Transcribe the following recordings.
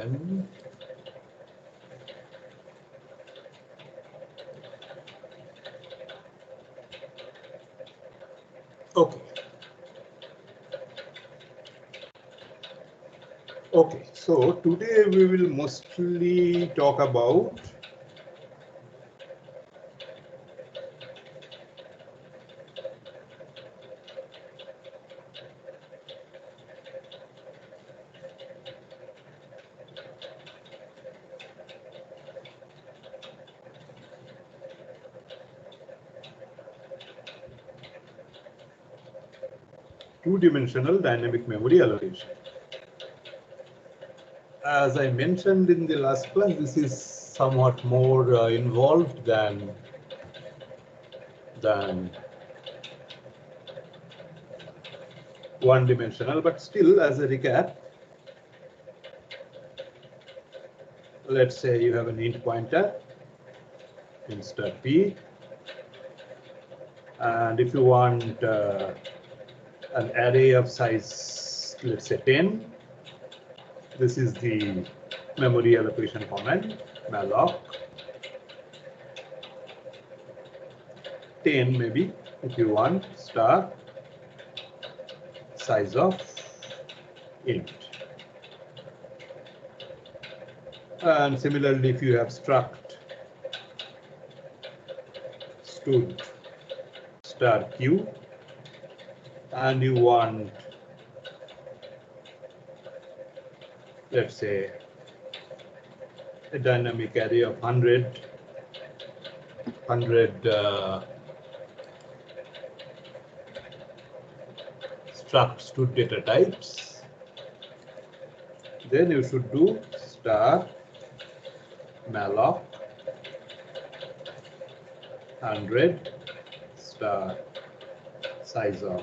Then okay. Okay, so today we will mostly talk about two-dimensional dynamic memory allocation. As I mentioned in the last class, this is somewhat more involved than one-dimensional, but still, as a recap, let's say you have an int pointer, int star p, and if you want an array of size, let's say 10, this is the memory allocation command, malloc 10 maybe, if you want, star size of int. And similarly, if you have struct stud star q and you want, let's say, a dynamic array of 100 struct stud data types, then you should do star malloc 100 star size of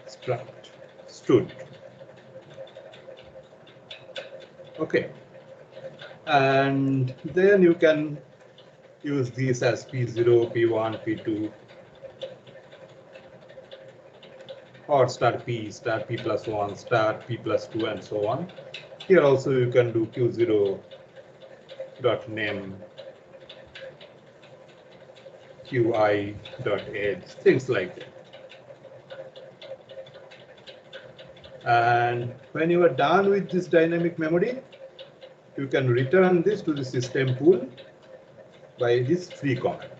struct stud. Okay, and then you can use these as P0, P1, P2, or star P plus 1, star P plus 2, and so on. Here also you can do Q0 dot name, QI dot edge, things like that. And when you are done with this dynamic memory, you can return this to the system pool by this free command,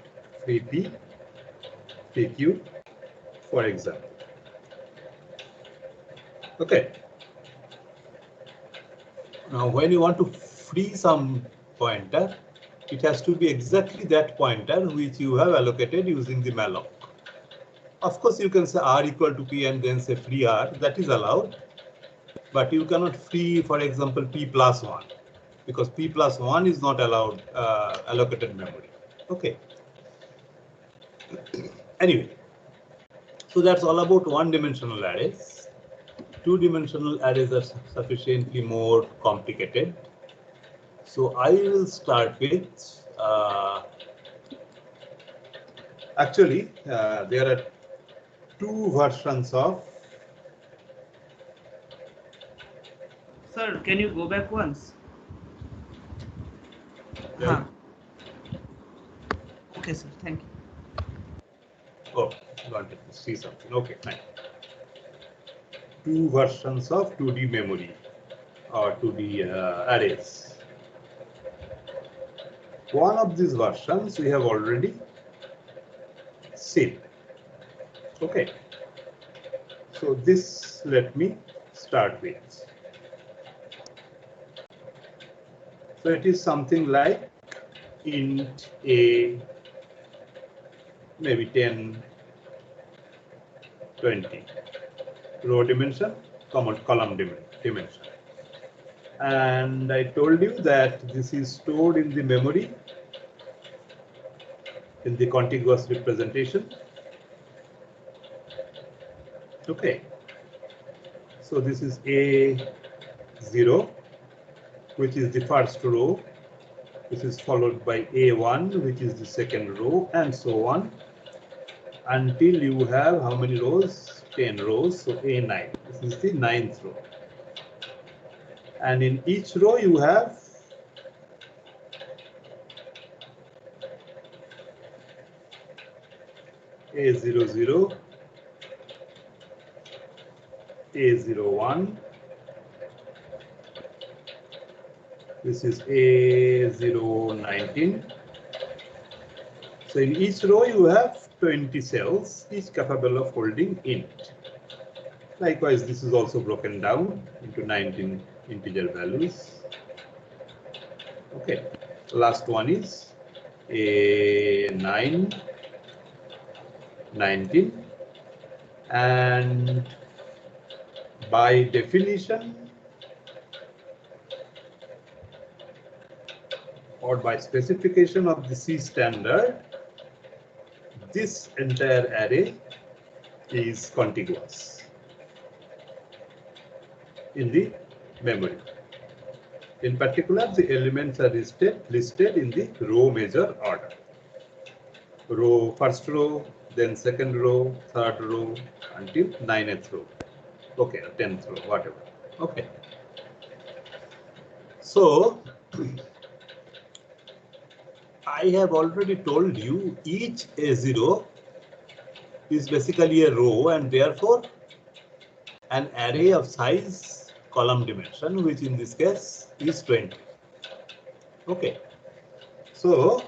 free P, free Q, for example. Okay. Now, when you want to free some pointer, it has to be exactly that pointer which you have allocated using the malloc. Of course, you can say r equal to p and then say free r, that is allowed, but you cannot free, for example, p plus 1, because p plus 1 is not allowed allocated memory. Okay. Anyway, so that's all about one-dimensional arrays. Two-dimensional arrays are sufficiently more complicated. So I will start with, actually, there are two versions of. Sir, can you go back once? Yeah. Okay, sir. Thank you. Oh, wanted to see something. Okay, fine. Two versions of 2D memory or 2D arrays. One of these versions we have already seen. Okay. So this, let me start with. So it is something like int a, maybe 10, 20, row dimension, column dimension. And I told you that this is stored in the memory in the contiguous representation. Okay. So this is A0, which is the first row. This is followed by A1, which is the second row, and so on, until you have how many rows? 10 rows, so A9. This is the 9th row. And in each row you have A00, A01, this is A019. So in each row you have 20 cells, each capable of holding int. Likewise, this is also broken down into 19 integer values. Okay, last one is A9, 19, and by definition or by specification of the C standard, this entire array is contiguous in the memory. In particular, the elements are listed in the row measure order. First row, then second row, third row, until 9th row. Okay, 10th row, whatever. Okay. So, I have already told you each A0 is basically a row and therefore an array of size column dimension, which in this case is 20. Okay. So,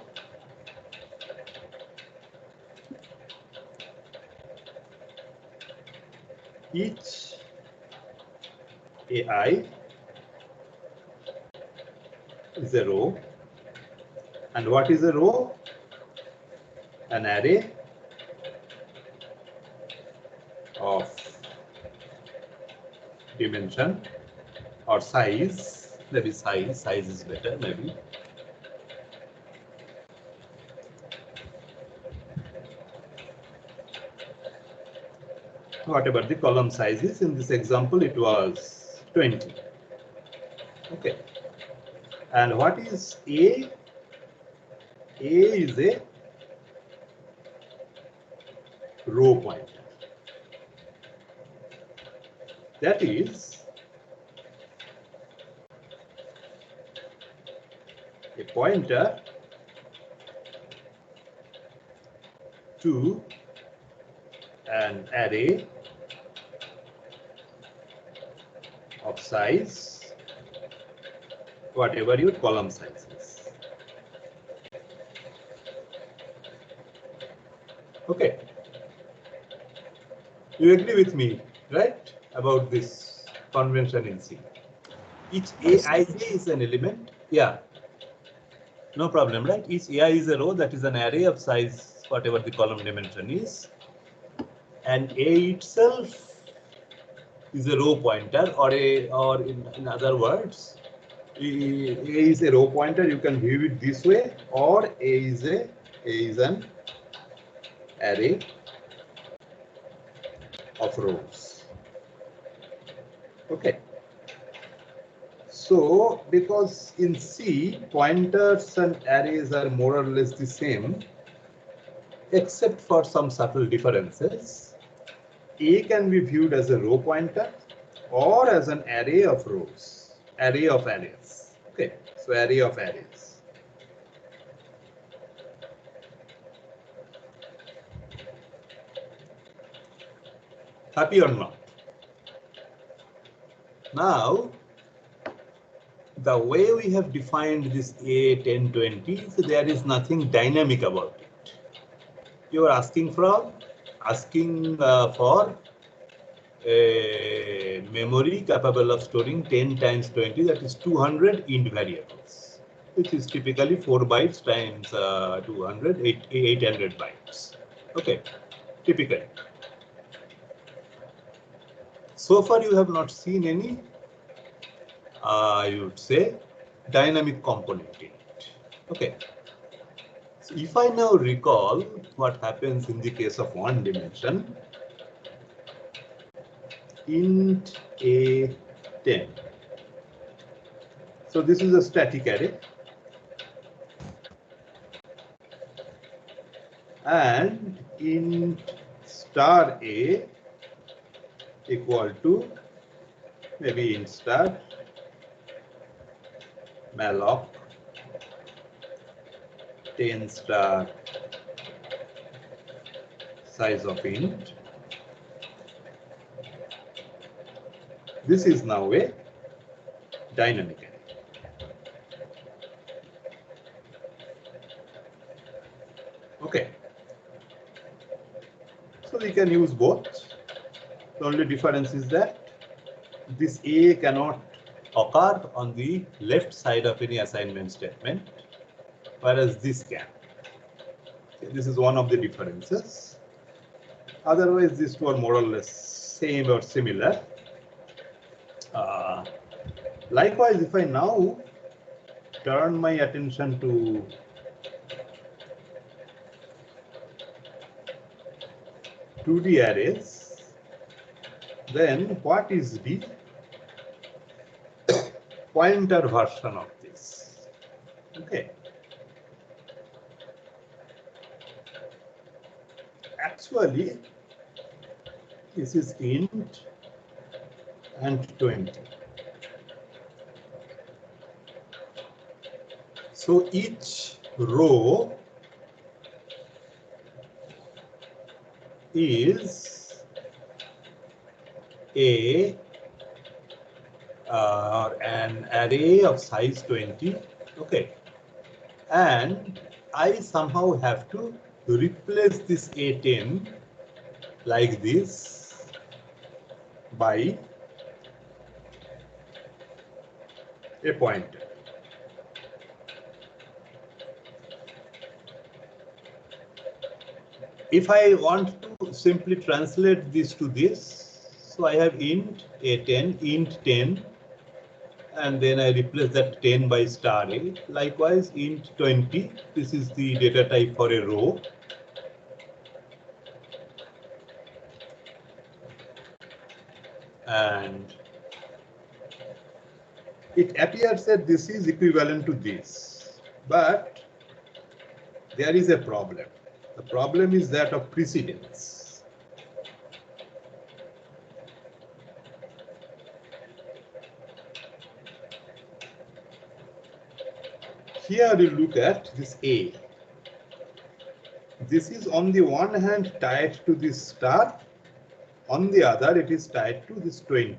each AI is a row. And what is a row? An array of dimension or size, maybe size is better, maybe. Whatever the column size is, in this example it was 20. Okay. And what is A? A is a row pointer. That is a pointer to an array of size, whatever your column size is. Okay. You agree with me, right, about this convention in C? Each Aij is an element. Yeah. No problem, right? Each AI is a row, that is an array of size, whatever the column dimension is. And A itself is a row pointer, or in other words, A is a row pointer. You can view it this way, or A is an array of rows. Okay. So, because in C, pointers and arrays are more or less the same, except for some subtle differences. A can be viewed as a row pointer or as an array of rows, array of arrays. Okay, so array of arrays. Happy or not? Now, the way we have defined this A1020, so there is nothing dynamic about it. You are asking for a memory capable of storing 10 times 20, that is 200 int variables, which is typically 4 bytes times 200, 800 bytes. Okay, typically. So far you have not seen any, I would say, dynamic component in it. Okay. So if I now recall what happens in the case of one dimension, int A10. So this is a static array. And int star A equal to maybe int star malloc 10 star size of int. This is now a dynamic array. Okay. So we can use both. The only difference is that this A cannot occur on the left side of any assignment statement, whereas this can. This is one of the differences. Otherwise, these two are more or less same or similar. Likewise, if I now turn my attention to the arrays, then what is the pointer version of this? Okay. Actually, this is int and 20. So each row is an array of size 20. Okay. And I somehow have to replace this A10 like this by a pointer. If I want to simply translate this to this, so I have int A10, int 10, and then I replace that 10 by star A. Likewise, int 20, this is the data type for a row. And it appears that this is equivalent to this, but there is a problem. The problem is that of precedence. Here you look at this A. This is on the one hand tied to this star, on the other it is tied to this 20,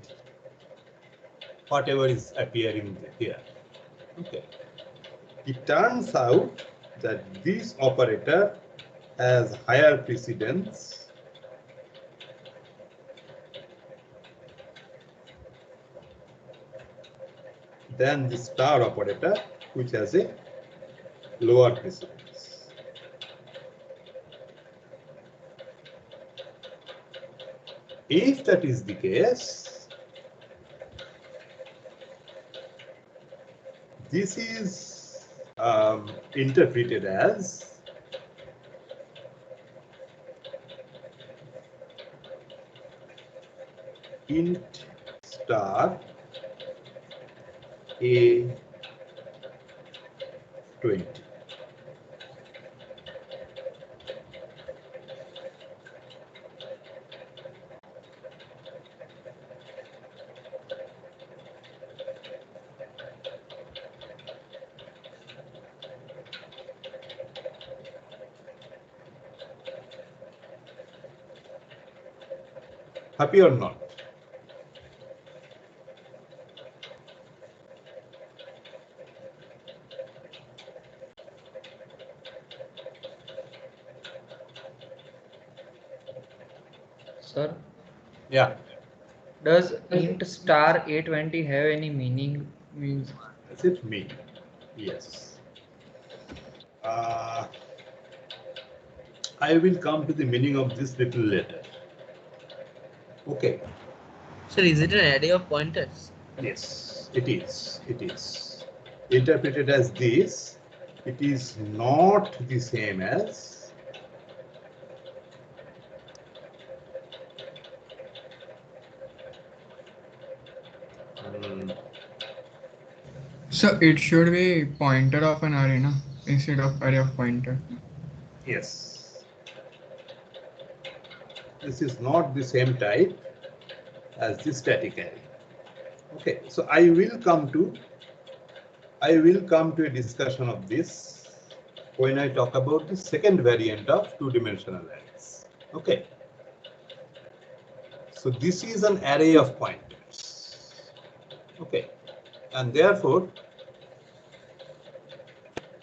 whatever is appearing here. Okay. It turns out that this operator has higher precedence than the star operator, which has a lower precedence. If that is the case, this is interpreted as int star A20. Happy or not? Sir, Yeah. does int star A20 have any meaning? Means Does it mean? Yes. I will come to the meaning of this little later. Okay. Sir, is it an array of pointers? Yes, it is. It is. Interpreted as this, it is not the same as So it should be pointer of an array, no? Instead of array of pointer. yes. This is not the same type. as the static array. Okay, so I will come to a discussion of this when I talk about the second variant of two-dimensional arrays. Okay, so this is an array of pointers. Okay, and therefore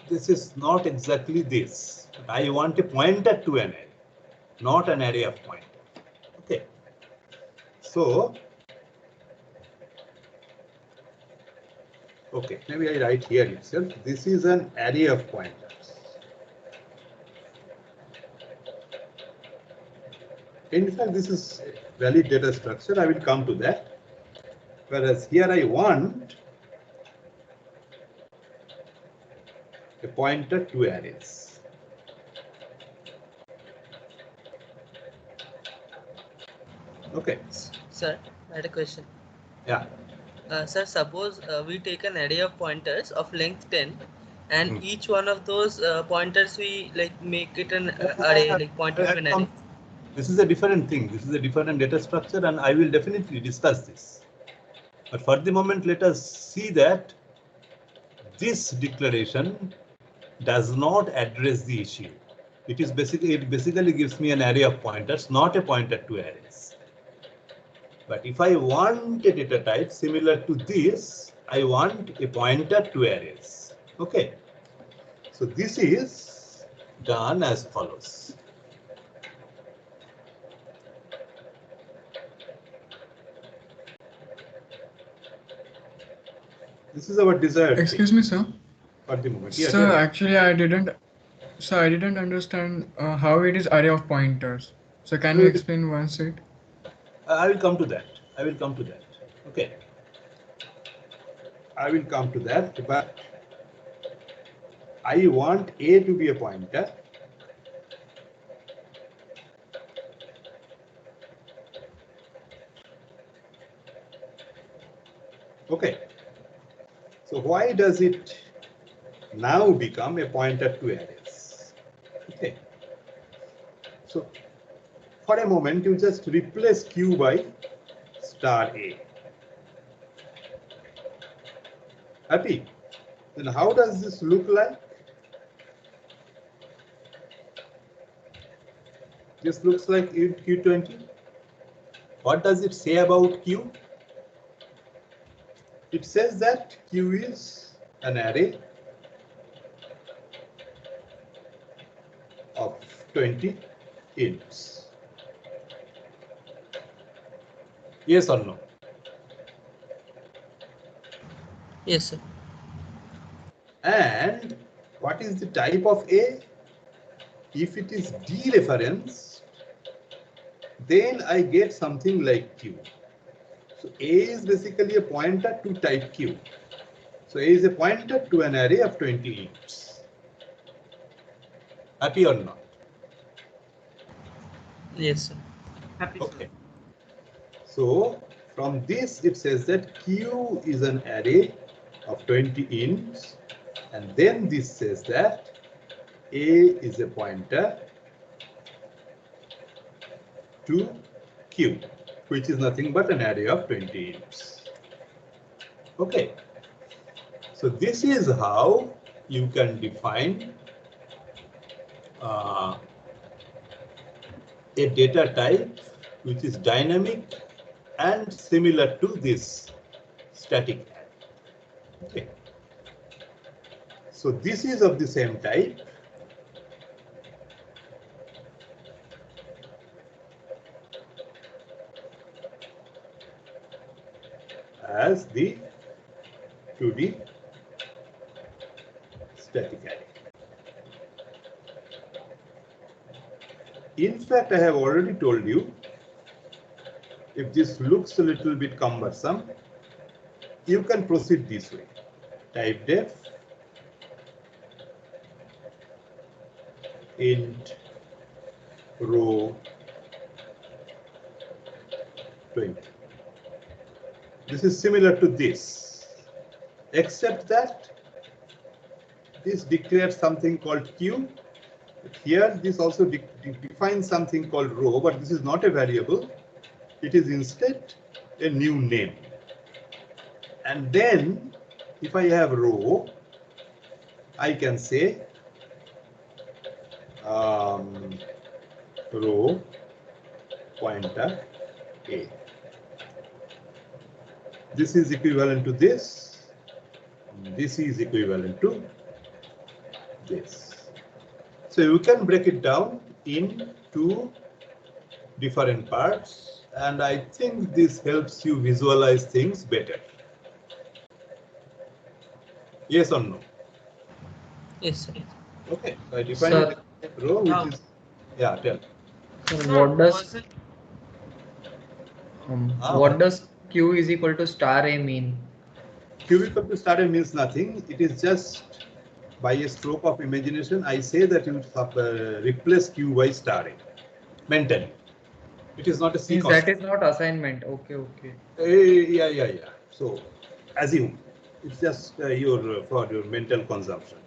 this is not exactly this. I want a pointer to an array, not an array of pointers. Okay, so okay, maybe I write here itself. This is an array of pointers. In fact, this is a valid data structure. I will come to that. Whereas here I want a pointer to arrays. Okay. Sir, I had a question. Yeah. Sir, suppose we take an array of pointers of length 10, and each one of those pointers we like make it an array, like pointer to an array. This is a different thing. This is a different data structure, and I will definitely discuss this. But for the moment, let us see that this declaration does not address the issue. It basically gives me an array of pointers, not a pointer to arrays. But if I want a data type similar to this, I want a pointer to arrays. Okay. So this is done as follows. This is our desired Excuse thing me, sir. for the moment. Yeah, Sir, actually, I didn't understand how it is array of pointers. So can you explain once it? I will come to that. I will come to that. Okay. I will come to that, but I want A to be a pointer. Okay. So why does it now become a pointer to arrays? Okay. So for a moment, you just replace Q by star A. Happy? Then how does this look like? This looks like Q20. What does it say about Q? It says that Q is an array of 20 ints. Yes or no? Yes, sir. And what is the type of A? If it is dereferenced, then I get something like Q. So A is basically a pointer to type Q. So A is a pointer to an array of 20 ints. Happy or not? Yes, sir. Happy, Okay. sir. So from this it says that Q is an array of 20 ints, and then this says that A is a pointer to Q, which is nothing but an array of 20 ints. Okay. So this is how you can define a data type which is dynamic and similar to this static array. Okay. So this is of the same type. As the 2D static array. In fact, I have already told you, if this looks a little bit cumbersome, you can proceed this way. Type def int row 20. This is similar to this, except that this declares something called Q. Here, this also defines something called row, but this is not a variable. It is instead a new name. And then if I have row, I can say row pointer A. This is equivalent to this. This is equivalent to this. So you can break it down into different parts, and I think this helps you visualize things better. Yes or no? Yes, sir. Okay, so I define Sir. it as a row, which Now, is, yeah, tell. Sir, sir, what does Q is equal to star A mean? Q equal to star A means nothing. It is just by a stroke of imagination, I say that you replace Q by star A mentally. It is not a Means sequence. that is not assignment. Okay, okay. Yeah. So assume it's just for your mental consumption.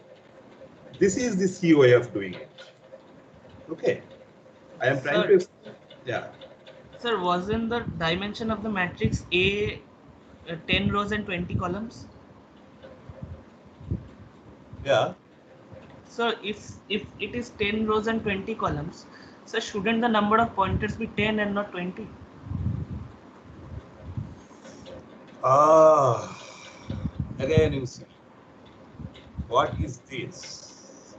This is the C way of doing it. Okay, I am trying to explain. Yeah. sir, wasn't the dimension of the matrix A 10 rows and 20 columns? Yeah. So if it is 10 rows and 20 columns, so shouldn't the number of pointers be 10 and not 20? Again you see. What is this?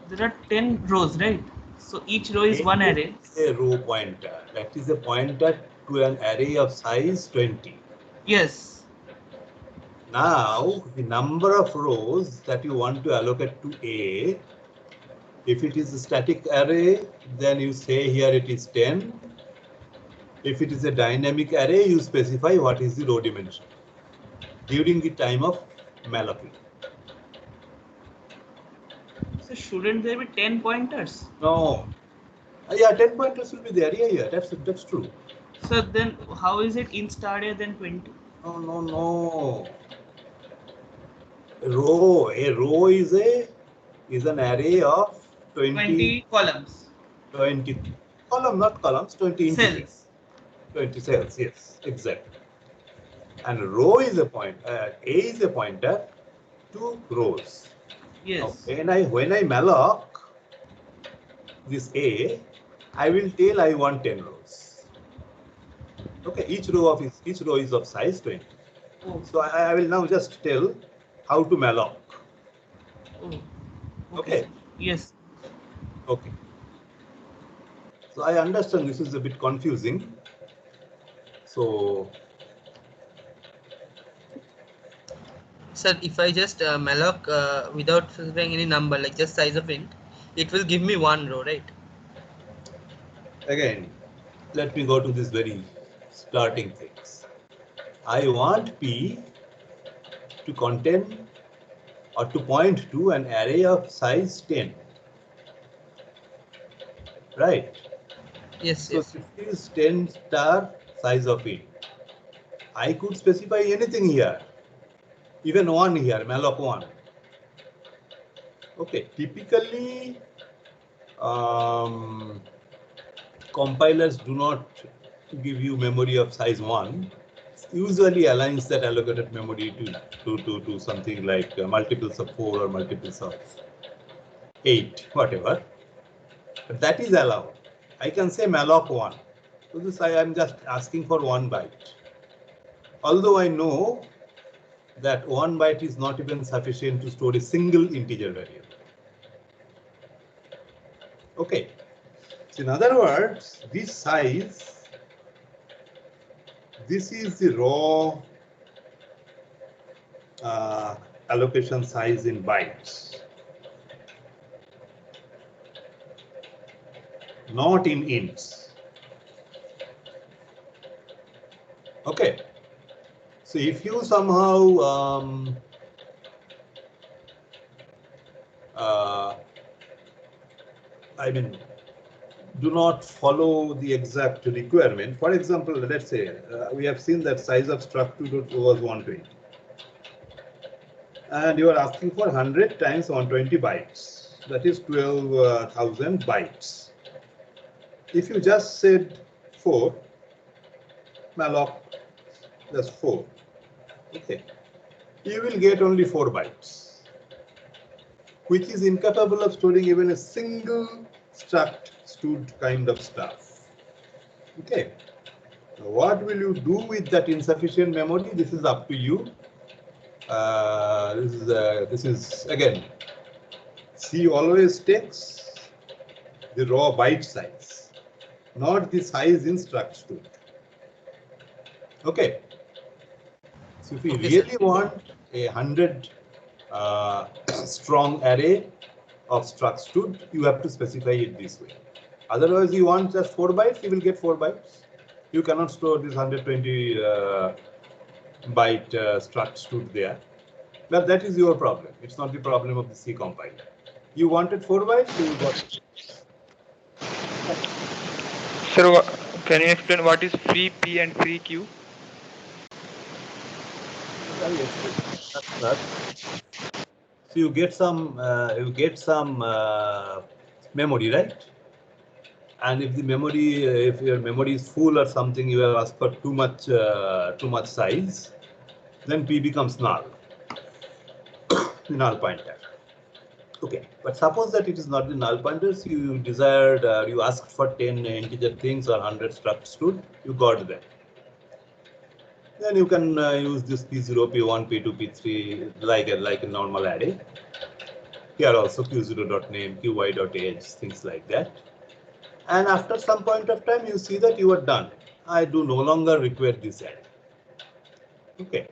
There are 10 rows, right? So each row is one array. A row pointer. That is a pointer to an array of size 20. Yes. Now, the number of rows that you want to allocate to A, if it is a static array, then you say here it is 10. If it is a dynamic array, you specify what is the row dimension during the time of mallocing. So shouldn't there be 10 pointers? No. Yeah, 10 pointers will be there. Yeah. That's true. So then how is it in star A than 20? No. A row is an array of 20 columns. 20 column, not columns, 20 integers. Cells. 20 cells, yes, exactly. And row is a A is a pointer to rows. Yes. Now, when I malloc this A, I will tell I want 10 rows. Okay, each row is of size 20. Oh. So I will now just tell how to malloc. Oh. Okay. Yes. Okay. So I understand this is a bit confusing. So Sir, if I just malloc without specifying any number, like just size of int, it will give me one row, right? again, let me go to this very starting things. I want P to contain or to point to an array of size 10. Right? Yes, So yes. this is 10 star size of int. I could specify anything here, even 1 here, malloc 1. Okay, typically compilers do not give you memory of size 1. Usually aligns that allocated memory to something like multiples of 4 or multiples of 8, whatever. But that is allowed. I can say malloc 1. So this I am just asking for 1 byte. Although I know that 1 byte is not even sufficient to store a single integer variable. Okay. So in other words, this size, this is the raw allocation size in bytes, not in ints. Okay. So if you somehow do not follow the exact requirement. For example, let's say we have seen that size of struct2 was 120. And you are asking for 100 times 120 bytes. That is 12,000 bytes. If you just said 4, malloc just 4. Okay, you will get only 4 bytes, which is incapable of storing even a single struct stud kind of stuff. Okay, so what will you do with that insufficient memory? This is up to you. This is again, C always takes the raw byte size, not the size in struct stud. Okay. So if you Okay, really sir. want a 100 strong array of struct stud, you have to specify it this way. Otherwise, you want just 4 bytes, you will get 4 bytes. You cannot store this 120 byte struct stud there. But that is your problem. It's not the problem of the C compiler. You wanted 4 bytes, so you got it. Sir, can you explain what is free P and free Q? So you get some memory, right? And if the memory, if your memory is full or something, you have asked for too much size, then P becomes null, null pointer. Okay, but suppose that it is not the null pointers. You desired, you asked for 10 integer things or 100 struct stud. You got them. Then you can use this P0, P1, P2, P3 like a normal array. Here also Q0.name, Qy.age, things like that. And after some point of time, you see that you are done. I do no longer require this array. Okay.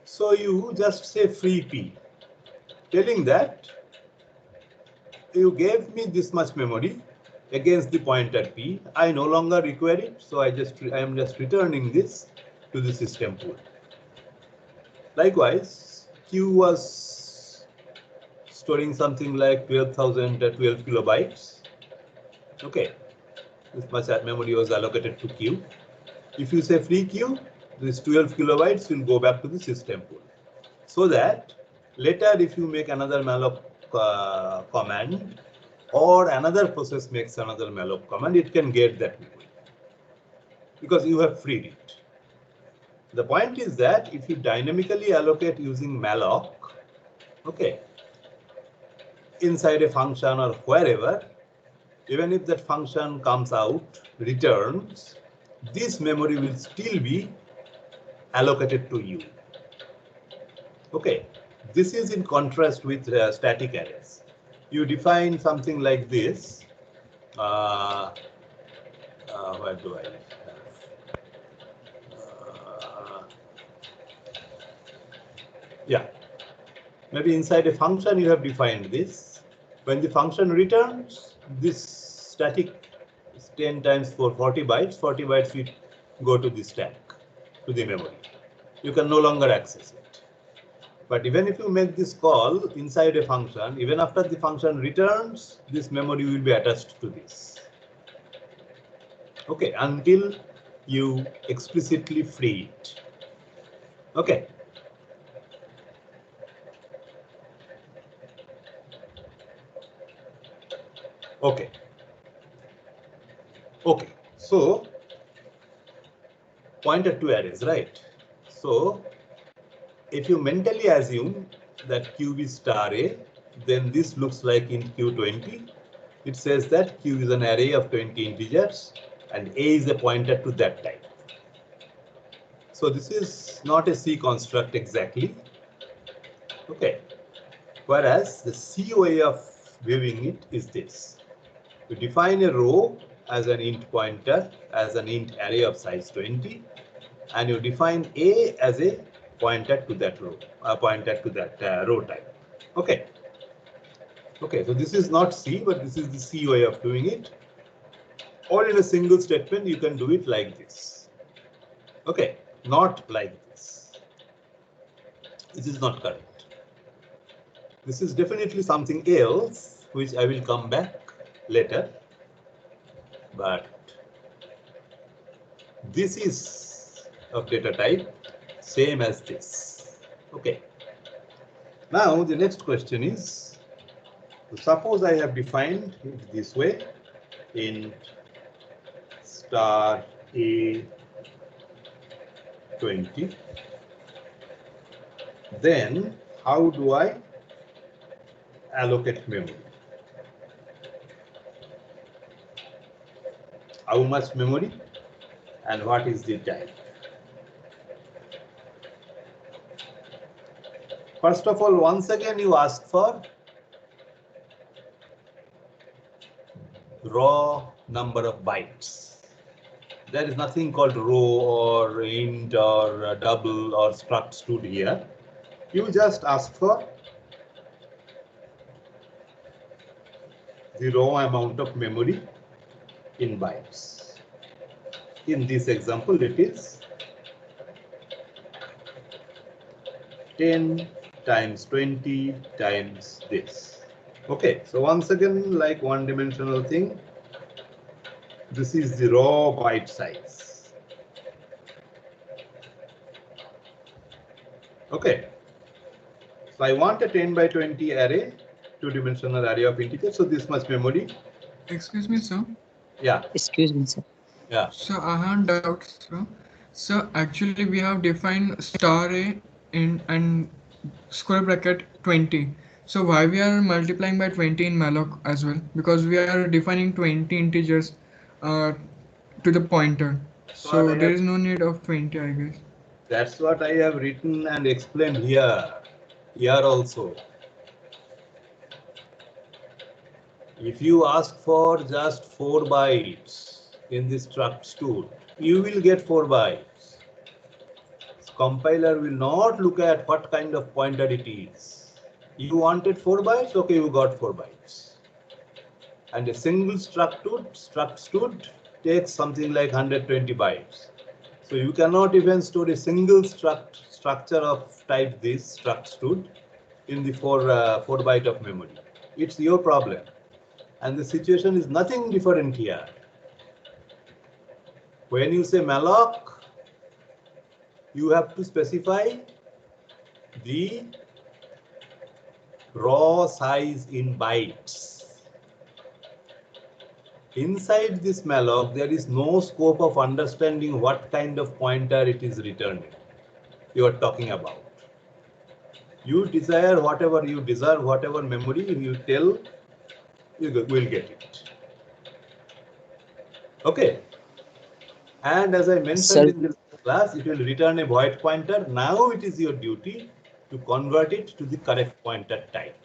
So you just say free P, telling that you gave me this much memory against the pointer P. I no longer require it, so I am just returning this to the system pool. Likewise, Q was storing something like 12 kilobytes. Okay, this much memory was allocated to Q. If you say free Q, this 12 kilobytes will go back to the system pool. So that later, if you make another malloc command or another process makes another malloc command, it can get that memory because you have freed it. The point is that if you dynamically allocate using malloc, okay, inside a function or wherever, even if that function comes out, returns, this memory will still be allocated to you. Okay, this is in contrast with static arrays. You define something like this. Where do I have? Yeah, maybe inside a function you have defined this. When the function returns, this static is 10 times 4, 40 bytes. 40 bytes will go to the stack, to the memory. You can no longer access it. But even if you make this call inside a function, even after the function returns, this memory will be attached to this. Okay, until you explicitly free it. Okay. Okay. Okay. So pointer to arrays, right? So if you mentally assume that Q is star A, then this looks like in Q20. It says that Q is an array of 20 integers and A is a pointer to that type. So this is not a C construct exactly. Okay. Whereas the C way of viewing it is this. You define a row as an int pointer, as an int array of size 20, and you define A as a pointer to that row, pointer to that row type. Okay. Okay, so this is not C, but this is the C way of doing it. Or in a single statement, you can do it like this. Okay, not like this. This is not correct. This is definitely something else, which I will come back later. But this is of data type same as this. Okay. Now the next question is, suppose I have defined it this way, int star A 20. Then how do I allocate memory? How much memory and what is the type? First of all, once again you ask for raw number of bytes. There is nothing called row or int or double or struct stud here. You just ask for the raw amount of memory in bytes. In this example, it is 10 times 20 times this. Okay, so once again, like one-dimensional thing, this is the raw byte size. Okay, so I want a 10 by 20 array, two-dimensional array of integers. So this much memory. Excuse me, sir. Yeah. Excuse me, sir. Yeah. So I have doubts, sir. So actually we have defined star a in and square bracket 20. So why we are multiplying by 20 in malloc as well? Because we are defining 20 integers to the pointer. So there is no need of 20, I guess. That's what I have written and explained here. Here also. If you ask for just 4 bytes in this struct stud, you will get 4 bytes. Compiler will not look at what kind of pointer it is. You wanted 4 bytes, okay, you got 4 bytes. And a single struct stud takes something like 120 bytes. So you cannot even store a single structure of type this struct stud in the 4 byte of memory. It's your problem. And the situation is nothing different here. When you say malloc, you have to specify the raw size in bytes. Inside this malloc, there is no scope of understanding what kind of pointer it is returning you are talking about. You desire whatever you desire, whatever memory you tell, you will get it. Okay. And as I mentioned Sir. in this class, it will return a void pointer. Now it is your duty to convert it to the correct pointer type.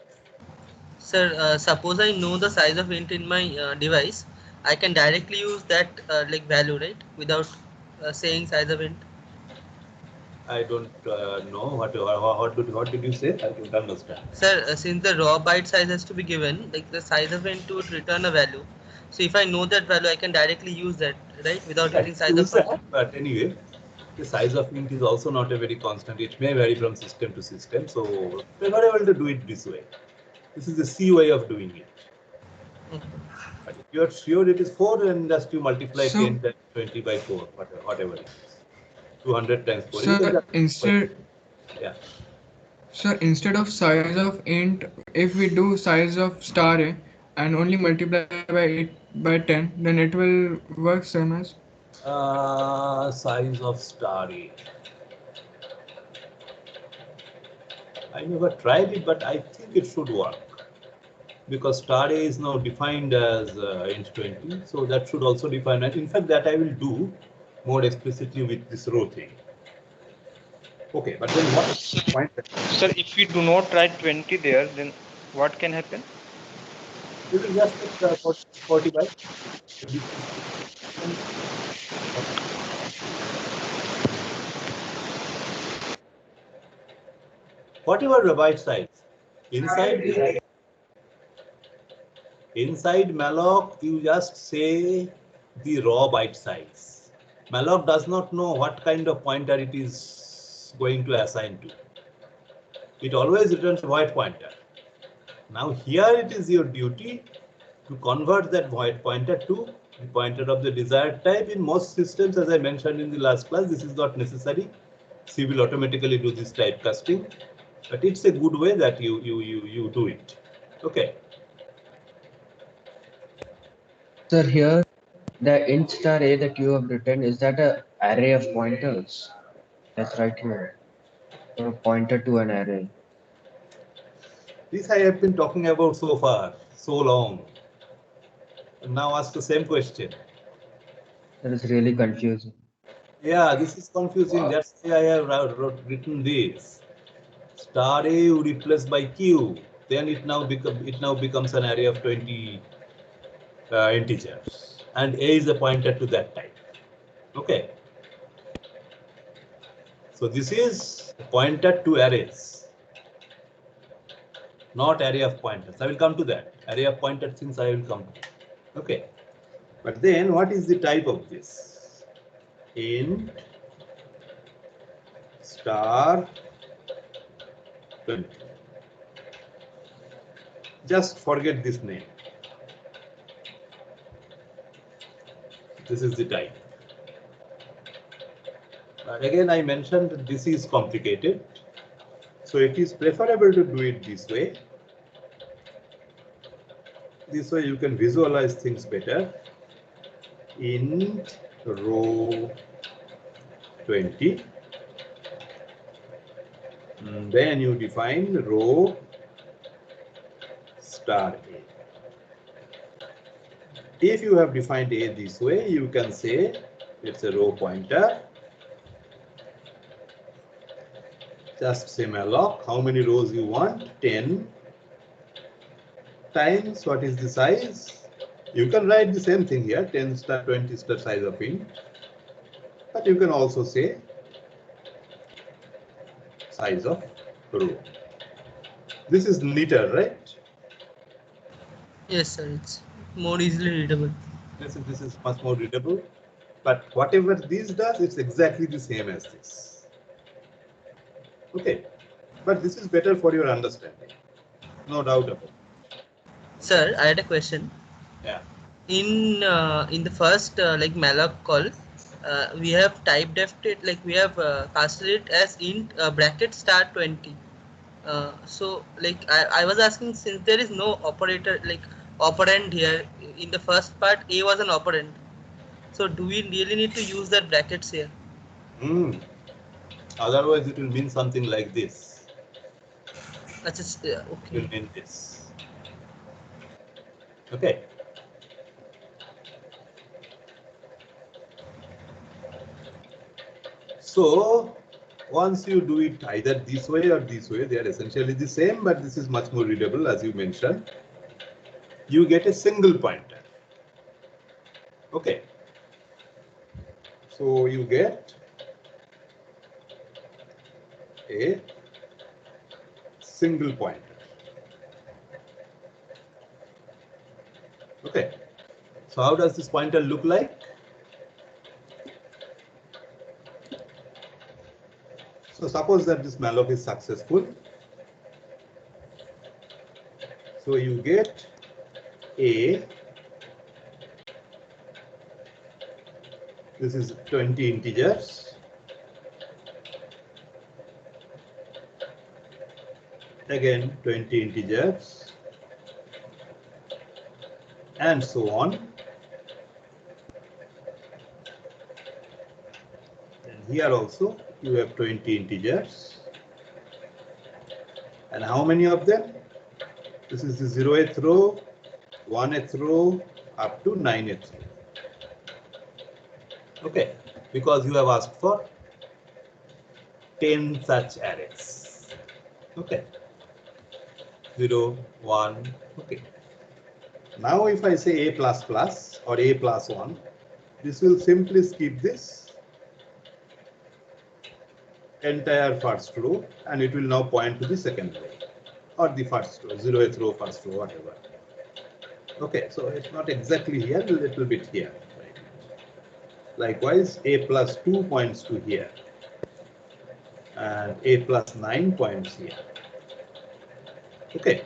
Sir, suppose I know the size of int in my device, I can directly use that like value, right? Without saying size of int. I don't know what did you say? I don't understand. Sir, since the raw byte size has to be given, like the size of int would return a value. So if I know that value, I can directly use that, right? Without using size of int. But anyway, the size of int is also not a very constant. It may vary from system to system. So we're not able to do it this way. This is the C way of doing it. But if you are sure it is 4, then just you multiply 10 times 20 by 4, whatever it is. 200 times 4. So instead of size of int, if we do size of star a and only multiply by 10, then it will work same as. Size of star A. I never tried it, but I think it should work. Because star A is now defined as int 20, so that should also define it. In fact, that I will do more explicitly with this row thing. Okay, but then what point? Sir, if we do not write 20 there, then what can happen? You will just take 40 bytes. Whatever the byte size, inside malloc, you just say the raw byte size. Malloc does not know what kind of pointer it is going to assign to. It always returns a void pointer. Now here it is your duty to convert that void pointer to the pointer of the desired type. In most systems, as I mentioned in the last class, this is not necessary. C will automatically do this type casting, but it's a good way that you do it. Okay. Sir, here the int star a that you have written, is that a array of pointers? That's right here. A pointer to an array. This I have been talking about so far, so long. And now ask the same question. That is really confusing. Yeah, this is confusing. That's why I have written this. Star A you replace by Q, then it now becomes an array of 20 integers, and A is a pointer to that type. Okay. So this is pointer to arrays, not array of pointers. I will come to that. Array of pointer things I will come to. Okay. But then what is the type of this? Int star 20. Just forget this name. This is the type. But again, I mentioned that this is complicated. So it is preferable to do it this way. This way you can visualize things better. Int row 20. And then you define row star A. If you have defined A this way, you can say it's a row pointer. Just say malloc, how many rows you want? 10 times what is the size? You can write the same thing here, 10 star 20 star size of int. But you can also say size of row. This is neater, right? Yes, sir. It's more easily readable. Yes, this is much more readable. But whatever this does, it's exactly the same as this. Okay. But this is better for your understanding. No doubt about it. Sir, I had a question. Yeah. In the first like malloc call, we have typed it, like we have casted it as int bracket star 20. So like I was asking, since there is no operator like operand here in the first part, A was an operand. So do we really need to use that brackets here? Otherwise, it will mean something like this. That's just, It okay. will mean this. Okay. So once you do it either this way or this way, they are essentially the same, but this is much more readable, as you mentioned. You get a single pointer. Okay. So you get a single pointer. Okay. So how does this pointer look like? So suppose that this malloc is successful. So you get a, this is 20 integers, again 20 integers, and so on. And here also you have 20 integers. And how many of them? This is the 0th row, 1th row, up to 9th row. Okay, because you have asked for 10 such arrays. Okay, 0, 1, okay. Now if I say a plus plus or a plus 1, this will simply skip this entire first row and it will now point to the second row or the first row, 0th row, first row, whatever. Okay, so it's not exactly here, a little bit here. Right? Likewise, a plus 2 points to here and a plus 9 points here. Okay.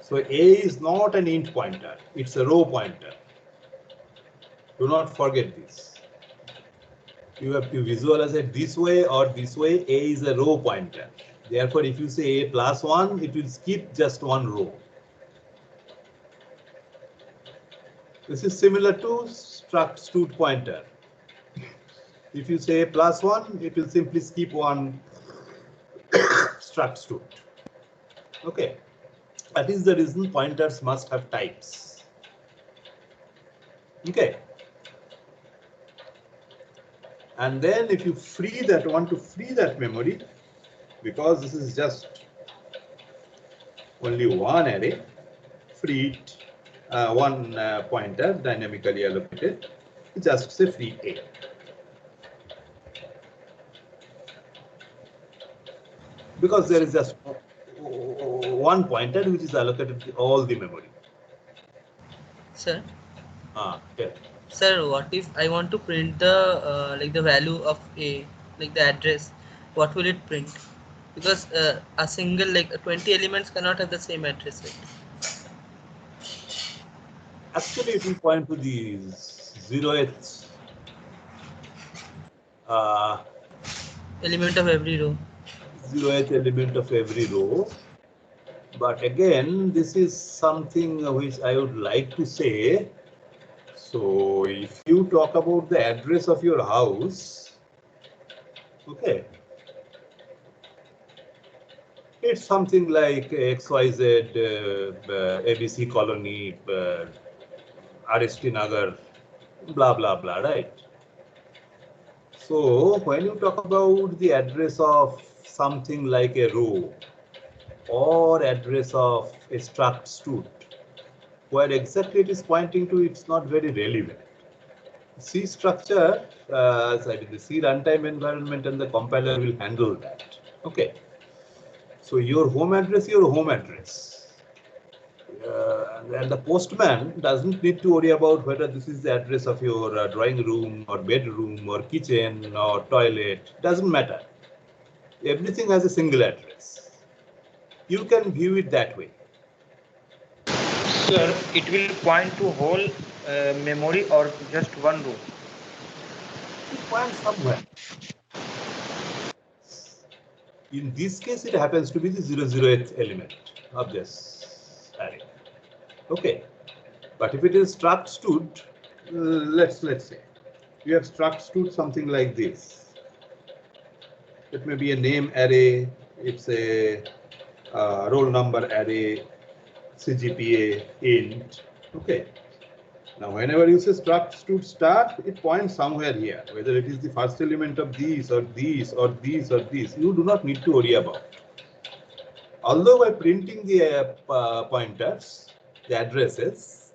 So a is not an int pointer, it's a row pointer. Do not forget this. You have to visualize it this way or this way. A is a row pointer. Therefore, if you say a plus 1, it will skip just one row. This is similar to struct pointer. If you say +1, it will simply skip one struct std. Okay, that is the reason pointers must have types. Okay, and then if you want to free that memory, because this is just only one array, free it, one pointer dynamically allocated, just say free A. Because there is just one pointer which is allocated to all the memory. Sir, Yeah. sir, what if I want to print the like the value of A, like the address? What will it print? Because a single 20 elements cannot have the same address, right? Actually, it will point to the 0th Element of every row. 0th element of every row. But again, this is something which I would like to say. So if you talk about the address of your house, okay, it's something like XYZ ABC colony, RST Nagar, blah, blah, blah, right? So when you talk about the address of something like a row or address of a struct std, where exactly it is pointing to, it's not very relevant. C structure, the C runtime environment and the compiler will handle that. Okay. So your home address, and the postman doesn't need to worry about whether this is the address of your drawing room or bedroom or kitchen or toilet. Doesn't matter. Everything has a single address. You can view it that way. Sir, it will point to whole memory or just one row? It points somewhere. In this case, it happens to be the 0th element of this array. Okay, but if it is struct std, let's say you have struct std something like this. It may be a name array. It's a roll number array, CGPA int. Okay. Now, whenever you say struct std start, it points somewhere here, whether it is the first element of these or these or these or these. You do not need to worry about. Although by printing the pointers, the addresses,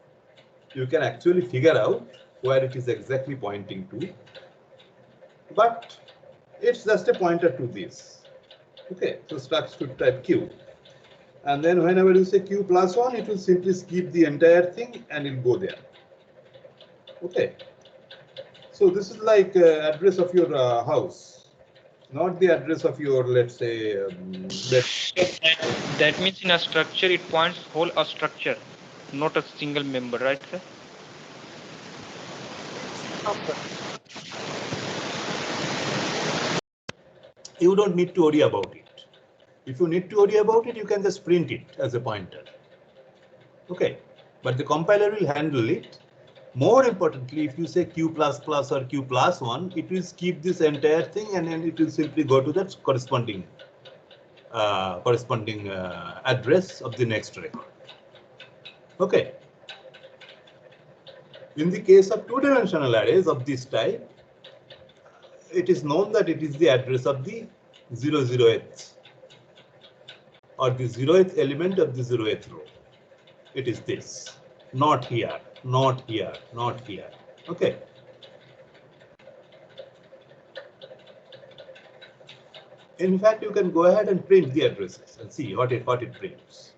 you can actually figure out where it is exactly pointing to. But it's just a pointer to this. Okay, so struct std type q. And then whenever you say q+1, it will simply skip the entire thing and it will go there. Okay. So this is like address of your house, not the address of your, let's say, That means in a structure it points whole a structure, not a single member, right, sir? You don't need to worry about it. If you need to worry about it, you can just print it as a pointer. Okay, but the compiler will handle it. More importantly, if you say q++ or q+1, it will skip this entire thing and then it will simply go to that corresponding address of the next record. Okay. In the case of two-dimensional arrays of this type, it is known that it is the address of the 0th or the 0th element of the 0th row. It is this, not here, not here, not here. Okay. In fact, you can go ahead and print the addresses and see what it prints.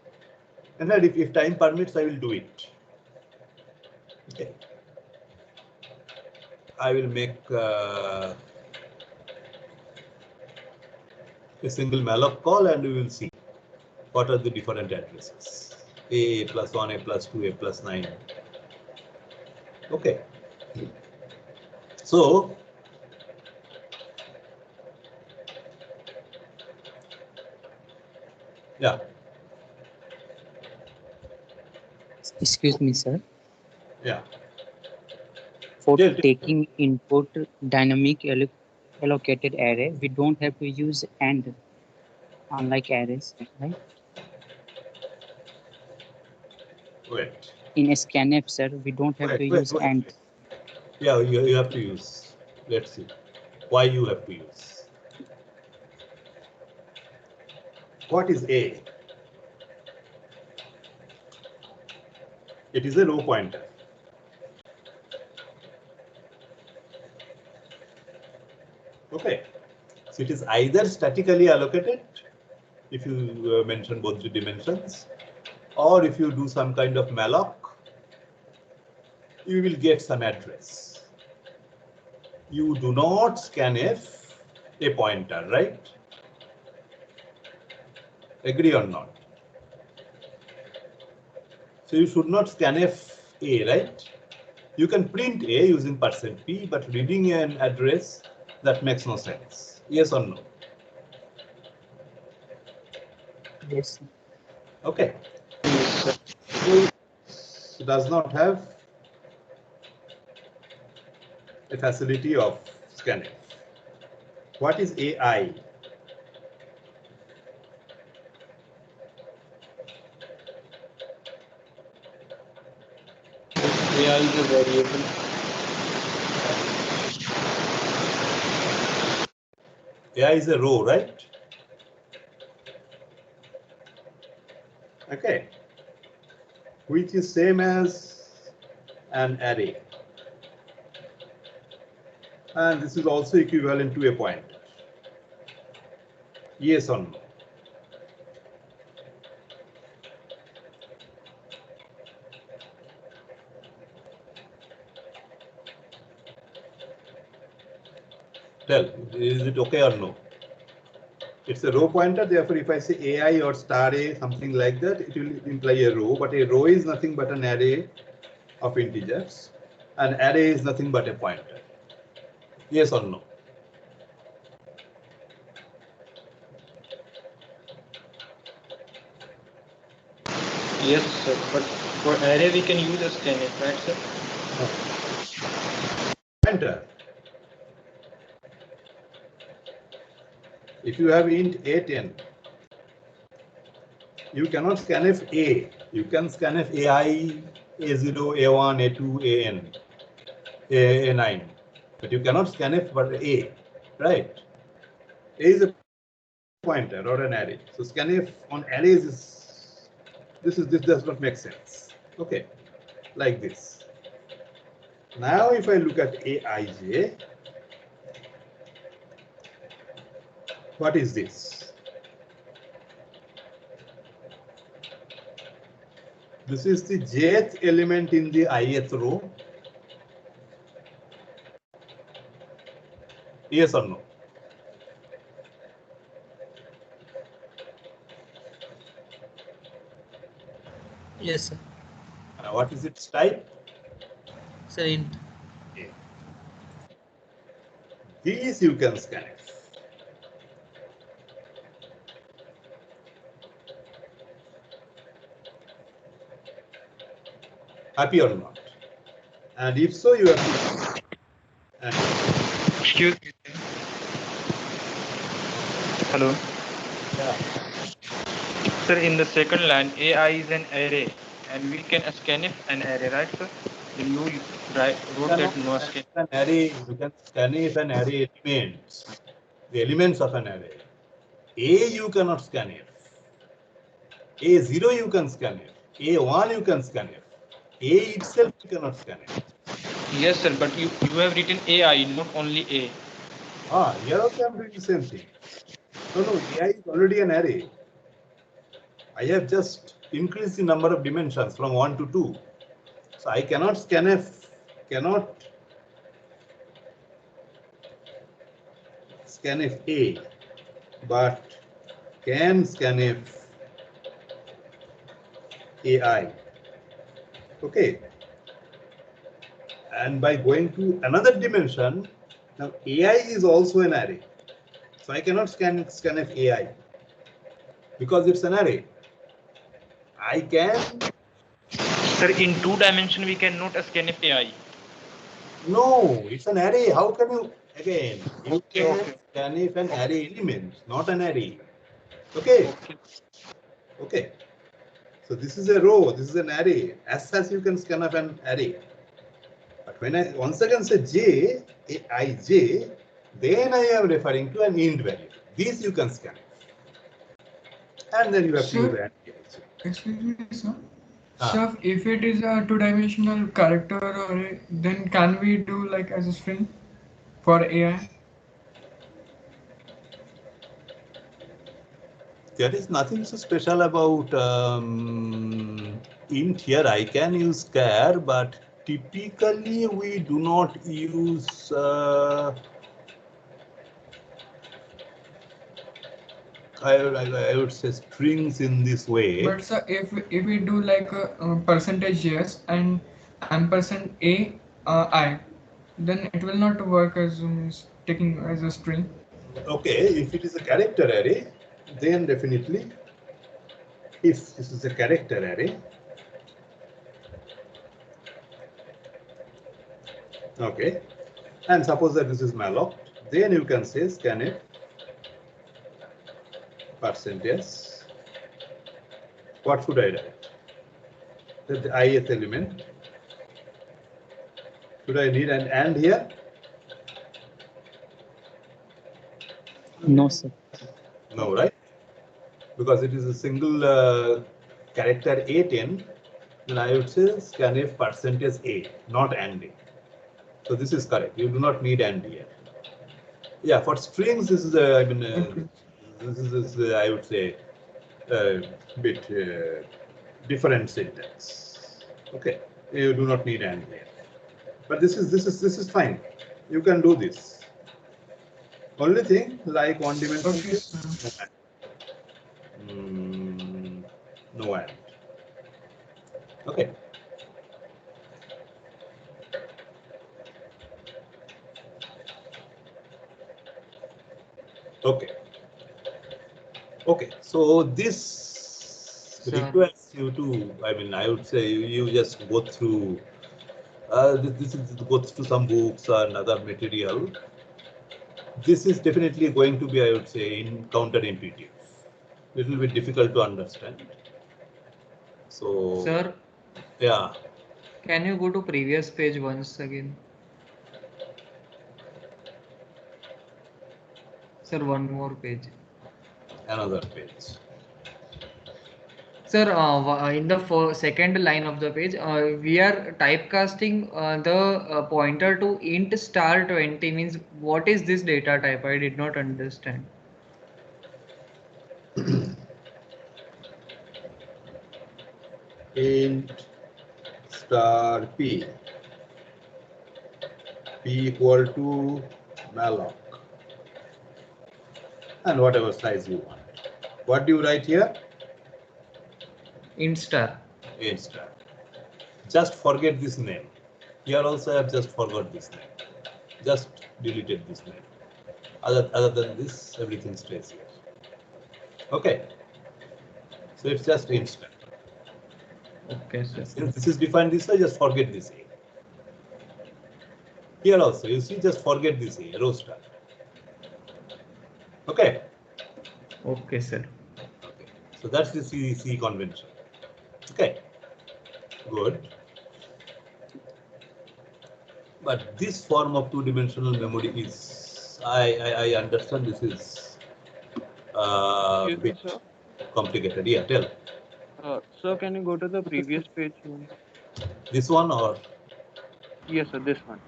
And then if time permits, I will do it. Okay. I will make a single malloc call and we will see what are the different addresses. A+1, A+2, A+9. Okay. So yeah. Excuse me, sir. Yeah. for Yes. taking input dynamic allocated array, we don't have to use AND, unlike arrays, right? Wait. In a scanf, sir, we don't have to use AND. Yeah, you have to use. Let's see why you have to use. What is A? It is a row pointer. Okay. So it is either statically allocated, if you mention both the dimensions, or if you do some kind of malloc, you will get some address. You do not scanf a pointer, right? Agree or not? So you should not scanf A, right? You can print A using %p, but reading an address, that makes no sense. Yes or no? Yes. Okay. So it does not have a facility of scanf. What is AI? AI is a variable. AI is a row, right? Okay. Which is same as an array. And this is also equivalent to a pointer. Yes or no? Tell, is it okay or no? It's a row pointer, therefore if I say AI or star A, something like that, it will imply a row, but a row is nothing but an array of integers. An array is nothing but a pointer. Yes or no? Yes, sir. But for array we can use a scanf, right, sir? Pointer. If you have int A10, you cannot scanf A. You can scanf AI, A0, A1, A2, AN, A9. But you cannot scanf but A, right? A is a pointer or an array. So scanf on arrays is this does not make sense. Okay, like this. Now if I look at Aij, what is this? This is the jth element in the ith row. Yes or no? Yes, sir. What is its type? Sir, int. These you can scanf. Happy or not? And if so, you have to. And Excuse me. Hello. yeah. Sir, in the second line, AI is an array, and we can scanf an array, right, sir? Then you wrote that no scan. An array, you can scanf an array elements, the elements of an array. A you cannot scanf. A0 you can scanf. A1 you can scanf. A itself you cannot scanf. Yes, sir, but you have written AI, not only A. Here also I'm doing the same thing. No, AI is already an array. I have just increased the number of dimensions from 1 to 2. So I cannot scanf A, but can scanf AI. Okay. And by going to another dimension, now AI is also an array. So I cannot scanf AI because it's an array. I can. Sir, in 2 dimension we cannot scanf AI. No, it's an array. How can you, again, you Okay, can okay, scanf an array element, not an array. Okay, okay. okay. So this is a row, this is an array. As such, you can scanf an array. But when I once again say j, aij, then I am referring to an int value. These you can scan. And then you have to use Sir, an excuse me, sir. Ah, So if it is a two-dimensional character array, then can we do like as a string for AI? there is nothing so special about int here. I can use char, but typically we do not use I would say strings in this way. But sir, if we do like a percentage yes and ampersand a I, then it will not work as taking as a string. Okay, if it is a character array, then definitely, if this is a character array, okay, and suppose that this is malloc, then you can say scanf percentage. What should I write? The ith element. Should I need an and here? No, sir. No, right? Because it is a single character A10, then I would say scanf percentage A, not and A. So this is correct. You do not need and here. Yeah, for strings, this is I mean, Okay. this is I would say a bit different syntax. Okay, you do not need and here, but this is fine. You can do this. Only thing like one dimension Okay, is sir. no and. Okay. Okay. Okay. So this Sir, requires you to, I mean, I would say you just go through this is go through some books and other material. This is definitely going to be, I would say, in counterintuitive. Little bit difficult to understand. So sir, yeah, can you go to previous page once again? Sir, one more page. another page. Sir, in the second line of the page, we are typecasting the pointer to int star 20 means what is this data type? I did not understand. Int star p equal to malloc and whatever size you want. What do you write here? Int star. Int star. Just forget this name. Here also I have just forgot this name. Just deleted this name. Other than this, everything stays here. Okay. So it's just int star. Okay, sir. Since this is defined this way, just forget this A. Here also, you see, just forget this A, row star. Okay. Okay, sir. Okay. So that's the C convention. Okay. Good. But this form of two-dimensional memory is, I understand this is a Excuse me, bit sir. complicated. Yeah, tell. Sir, can you go to the previous page? This one or? Yes, sir, this one.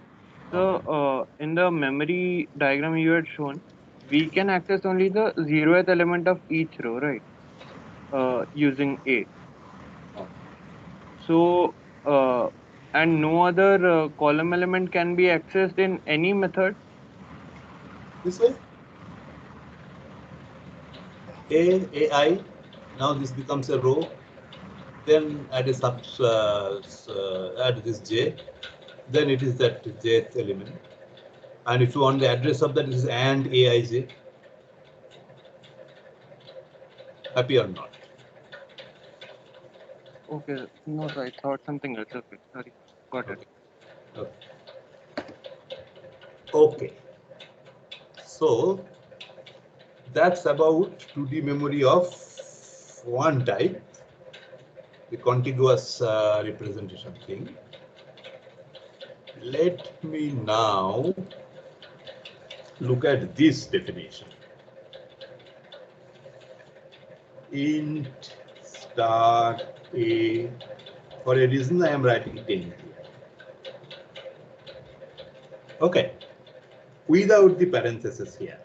So, in the memory diagram you had shown, we can access only the zeroth element of each row, right? Using A. So, and no other column element can be accessed in any method. This way? AI. Now this becomes a row. Then add a add this J. Then it is that jth element. And if you want the address of that, it is and aij. Happy or not? Okay, no, sir, I thought something else. Okay, sorry, got it. Okay. Okay. Okay. So that's about 2D memory of one type, the contiguous representation thing. Let me now look at this definition. Int star a, for a reason I am writing 10 here. Okay, without the parenthesis here.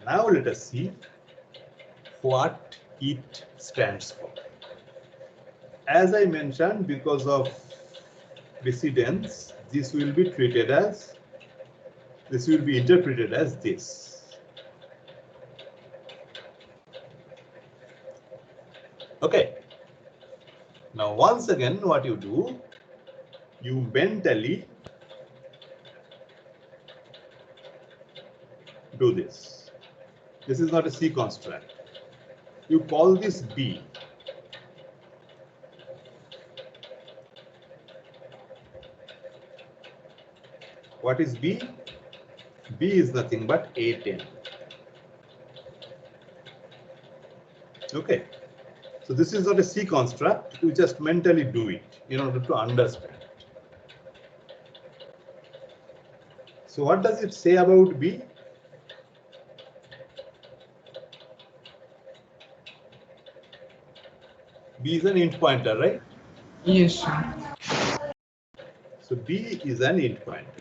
Now let us see what it stands for. As I mentioned, because of precedence, this will be treated as, this will be interpreted as this. Okay. Now, once again, what you do, you mentally do this. This is not a C construct. You call this B. What is B? B is nothing but A10. Okay. So this is not a C construct. You just mentally do it in order to understand. So what does it say about B? B is an int pointer, right? Yes, sir. So B is an int pointer.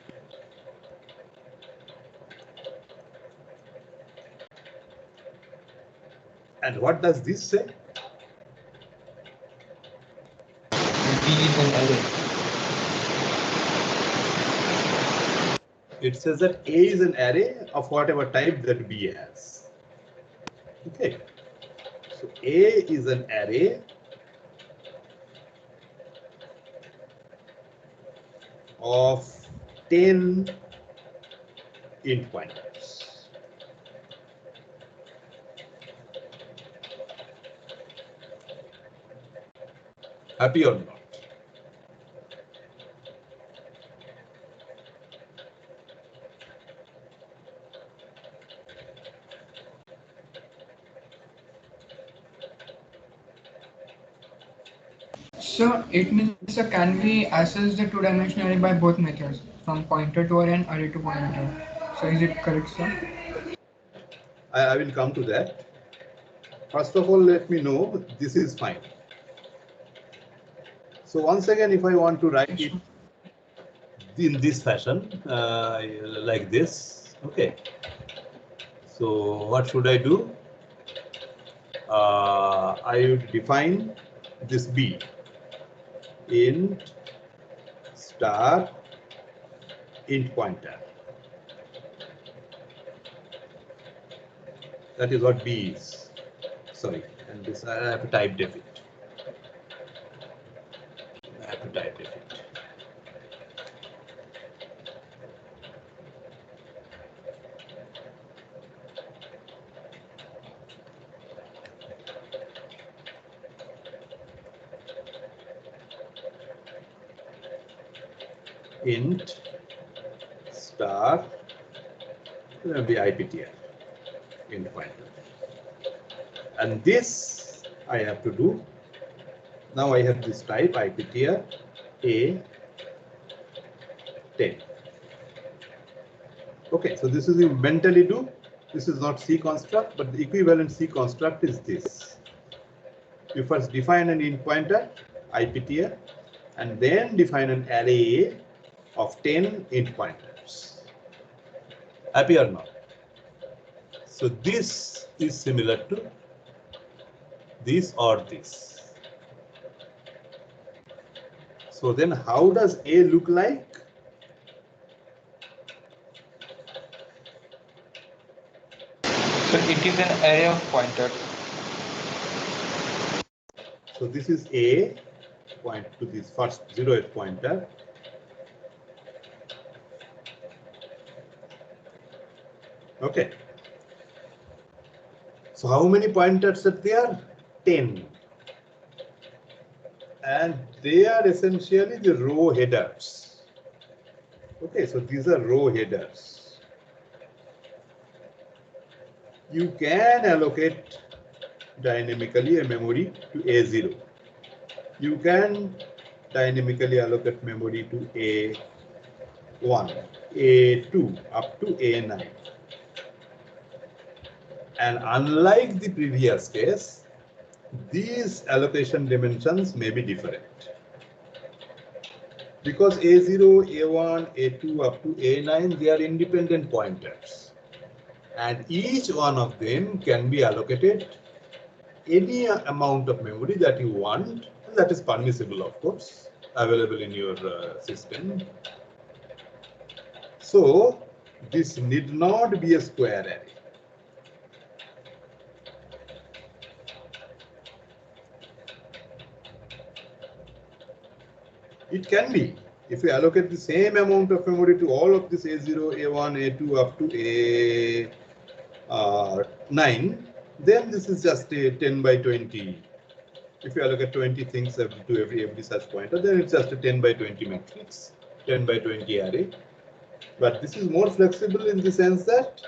And what does this say? B is an array. It says that A is an array of whatever type that B has. Okay. So A is an array of 10 int pointers. Happy or not? So it means, can we access the two-dimensional array by both methods, from pointer to array and array to pointer? So is it correct, sir? I will come to that. First of all, let me know this is fine. So once again, if I want to write it in this fashion, like this, okay. So what should I do? I would define this B, int star int pointer. That is what B is. Sorry, and this I have to type def it. I have to type def it. Int star the IPTR int pointer, and this I have to do. Now I have this type IPTR A10. Okay, so this is you mentally do. This is not C construct, but the equivalent C construct is this. You first define an int pointer IPTR, and then define an array of 10 int pointers. Happy or not? So this is similar to this or this. So then how does A look like? So it is an array of pointers. So this is A, point to this first 0th pointer. Okay. So how many pointers are there? 10. And they are essentially the row headers. Okay, so these are row headers. You can allocate dynamically a memory to A0. You can dynamically allocate memory to A1, A2 up to A9. And unlike the previous case, these allocation dimensions may be different. Because A0, A1, A2 up to A9, they are independent pointers. And each one of them can be allocated any amount of memory that you want, and that is permissible, of course, available in your system. So this need not be a square array. It can be. If you allocate the same amount of memory to all of this A0, A1, A2 up to A9, then this is just a 10 by 20. If you allocate 20 things to every such pointer, then it's just a 10 by 20 matrix, 10 by 20 array. But this is more flexible in the sense that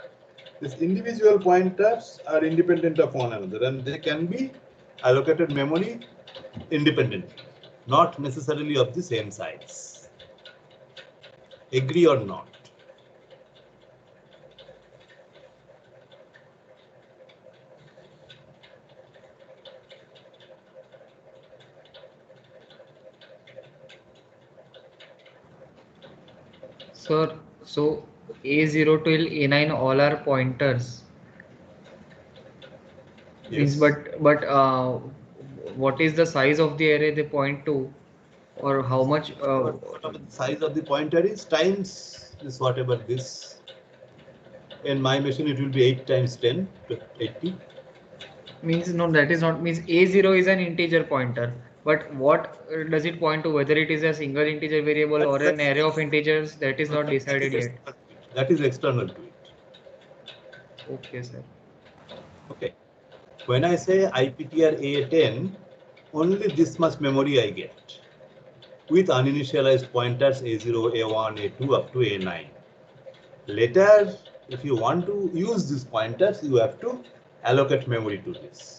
these individual pointers are independent of one another and they can be allocated memory independently, not necessarily of the same size. Agree or not? Sir, so A0 till A9 all are pointers. Means Yes. but what is the size of the array they point to, or how much? Whatever the size of the pointer is times this whatever this. In my machine, it will be 8 times 10 to 80. Means no, that is not means A0 is an integer pointer. But what does it point to? Whether it is a single integer variable or an array of integers, that is not decided yet. That is external to it. Okay, sir. Okay. When I say IPTR A10, only this much memory I get with uninitialized pointers A0, A1, A2 up to A9. Later, if you want to use these pointers, you have to allocate memory to this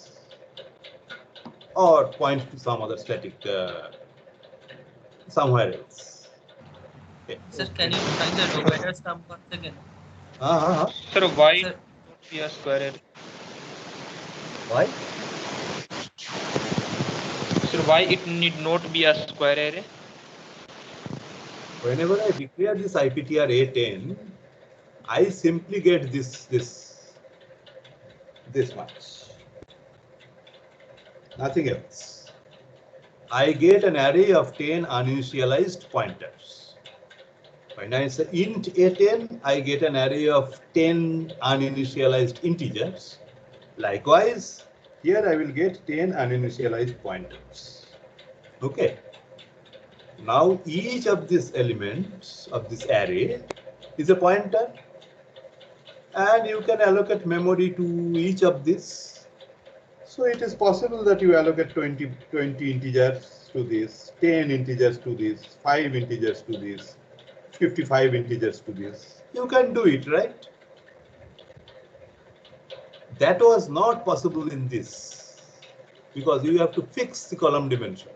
or point to some other static somewhere else. Okay. Sir, can you find the row headers term once again? Sir, why Sir, be a square array? Why? Sir, why it need not be a square array? Whenever I declare this IPTR A10, I simply get this much. Nothing else. I get an array of 10 uninitialized pointers. When I say int A10, I get an array of 10 uninitialized integers. Likewise, here I will get 10 uninitialized pointers. Okay. Now each of these elements of this array is a pointer, and you can allocate memory to each of these. So it is possible that you allocate 20 integers to this, 10 integers to this, 5 integers to this, 55 integers to this. You can do it, right? That was not possible in this because you have to fix the column dimension,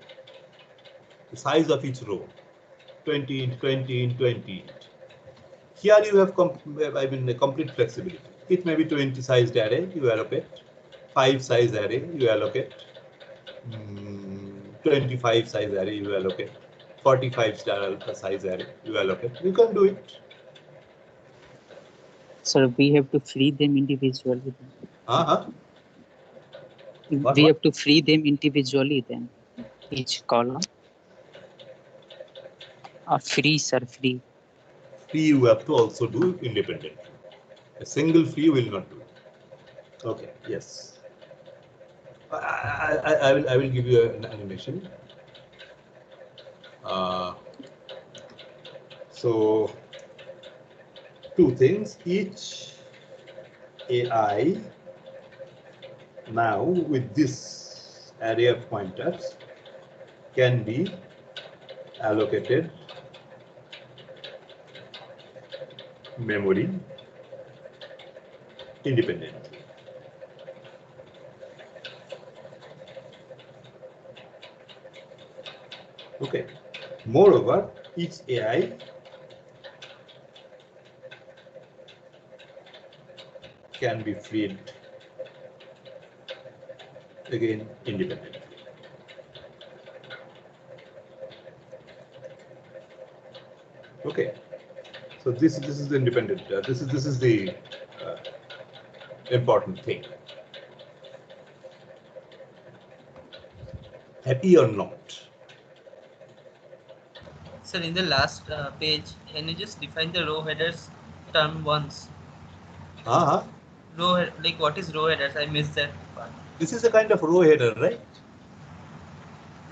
the size of each row, 20 int, 20 int, 20 int. Here you have complete flexibility. It may be 20 sized array you allocate, 5 size array you allocate, 25 size array you allocate, 45 size array you allocate. You can do it. So we have to free them individually. What? We have to free them individually then, each column. Free, sir, free. Free you have to also do independently. A single free will not do it. Okay, yes. I will give you an animation. So two things. Each AI now with this array of pointers can be allocated memory independently. Okay. Moreover, each AI can be freed again independently. Okay. So this is the independent. This is the important thing. Happy or not? Sir, in the last page, can you just define the row headers term once? Row like what is row headers? I missed that part. This is a kind of row header, right?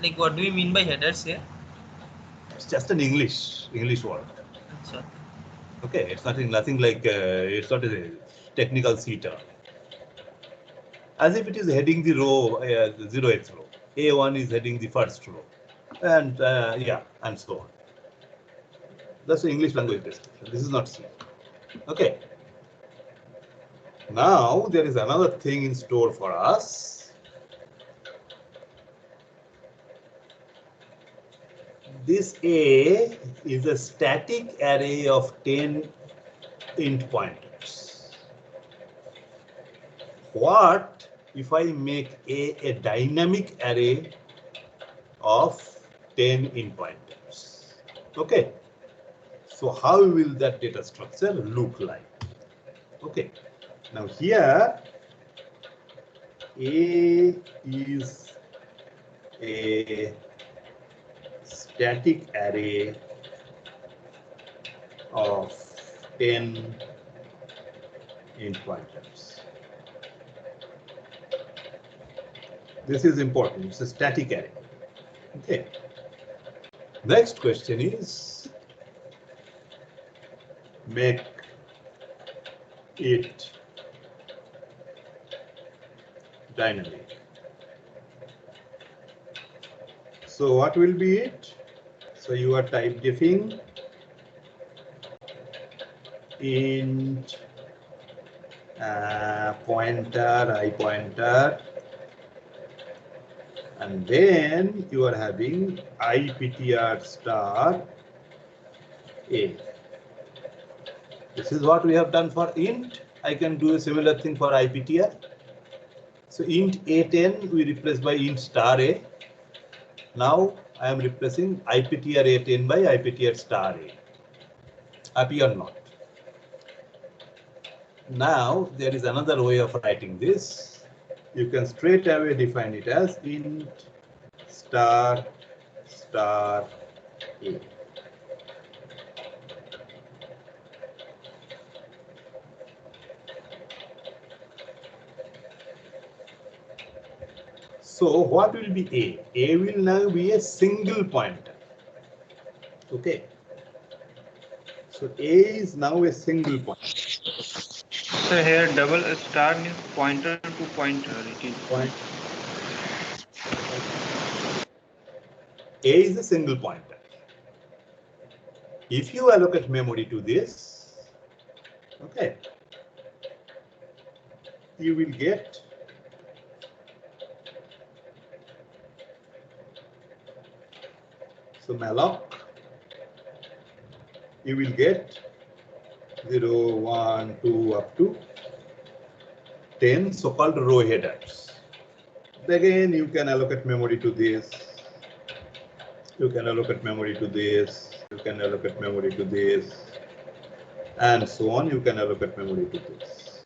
Like what do we mean by headers here? It's just an English word. Achha. Okay, it's nothing like it's not a technical C term. As if it is heading the row, the 0th row. A1 is heading the first row, and yeah, and so on. That's the English language description. This is not C. Okay. Now there is another thing in store for us. This A is a static array of 10 int pointers. What if I make a dynamic array of 10 int pointers? Okay. So how will that data structure look like? Okay. Now here A is a static array of 10 int pointers. This is important. It's a static array. Okay. Next question is make it dynamic. So what will be it? So you are type diffing int pointer, I pointer, and then you are having IPTR star A. This is what we have done for int. I can do a similar thing for IPTR. So int A10 we replace by int star A. Now I am replacing IPTR A10 by IPTR star A. Happy or not? Now there is another way of writing this. You can straight away define it as int star star A. So what will be A? A will now be a single pointer. Okay. So A is now a single pointer. So here double star means pointer to pointer. It is Point. A is a single pointer. If you allocate memory to this, okay, you will get so malloc, you will get 0, 1, 2 up to 10 so-called row headers. Again, you can allocate memory to this. You can allocate memory to this. You can allocate memory to this, and so on. You can allocate memory to this.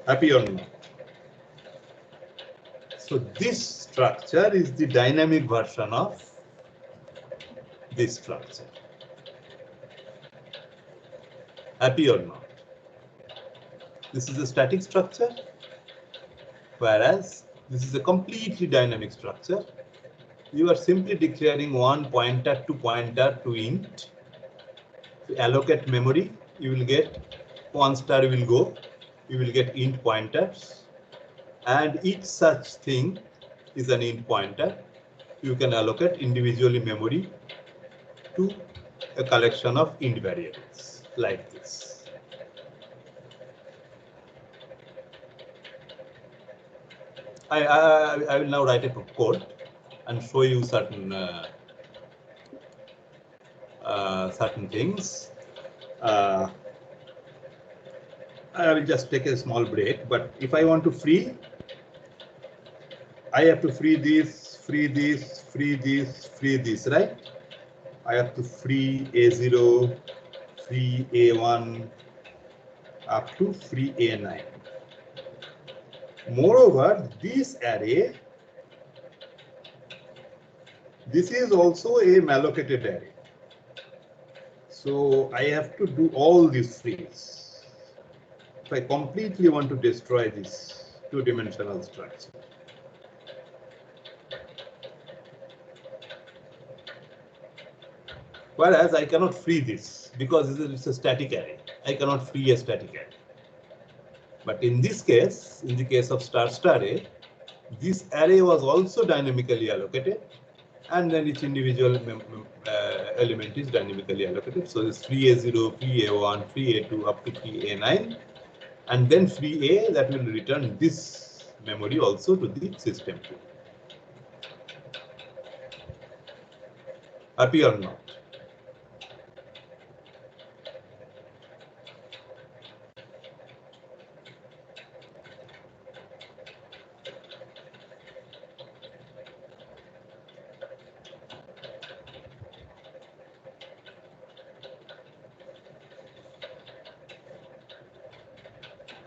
Happy or not? So this structure is the dynamic version of this structure. Happy or not? This is a static structure, whereas this is a completely dynamic structure. You are simply declaring one pointer to int. To allocate memory, you will get one star will go. You will get int pointers, and each such thing is an int pointer. You can allocate individually memory to a collection of int variables like this. I will now write a code and show you certain things. I will just take a small break, but if I want to free, I have to free this, free this, free this, free this, right? I have to free A0, free A1, up to free A9. Moreover, this array, this is also a mallocated array. So I have to do all these frees. If I completely want to destroy this two-dimensional structure. Whereas I cannot free this because it's a static array. I cannot free a static array. But in this case, in the case of star array, this array was also dynamically allocated, and then each individual element is dynamically allocated. So it's free A0, free A1, free A2 up to free A9, and then free A that will return this memory also to the system. Happy or not?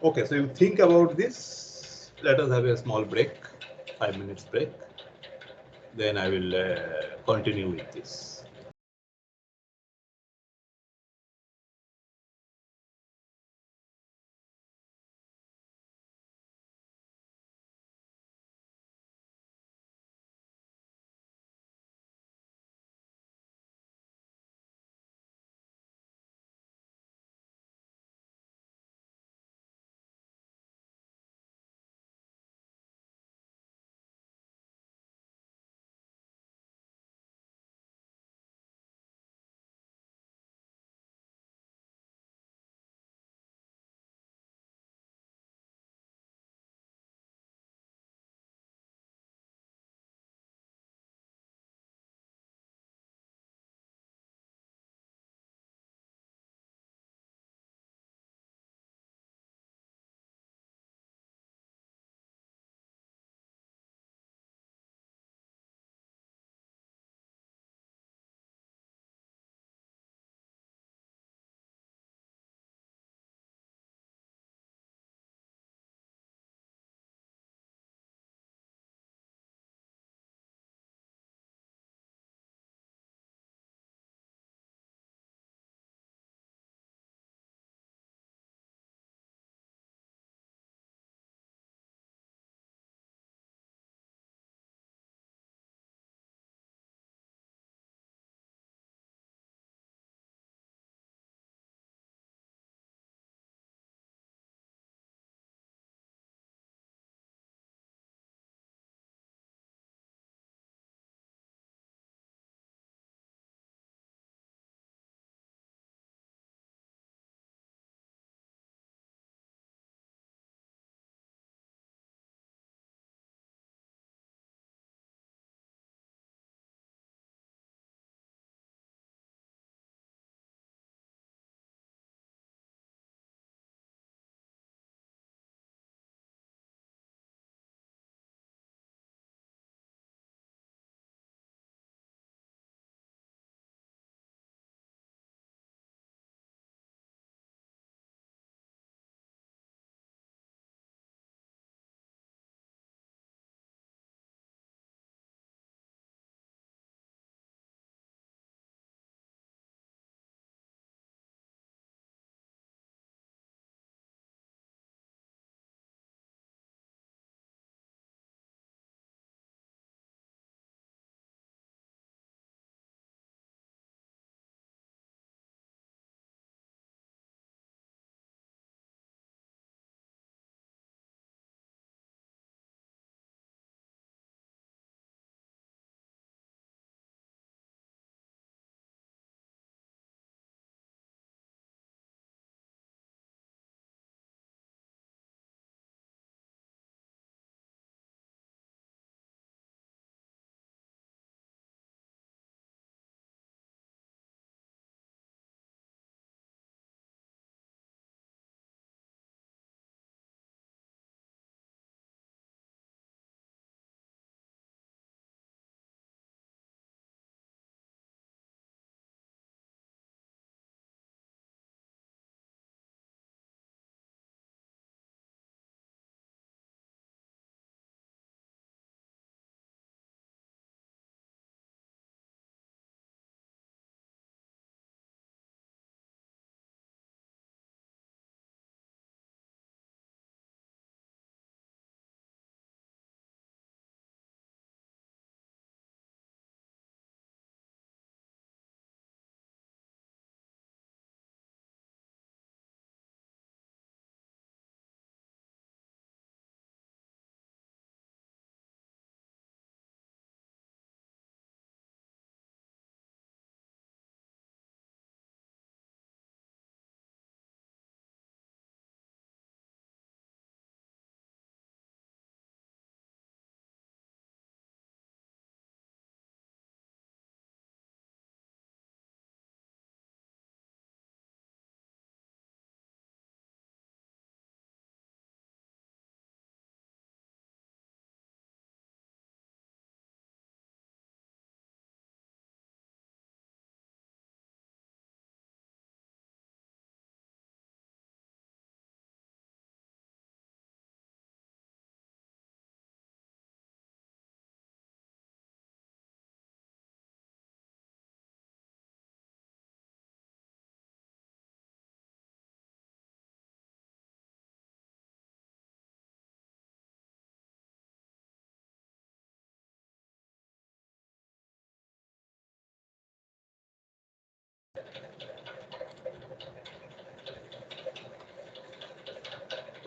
Okay, so you think about this. Let us have a small break, 5 minutes break. Then I will continue with this.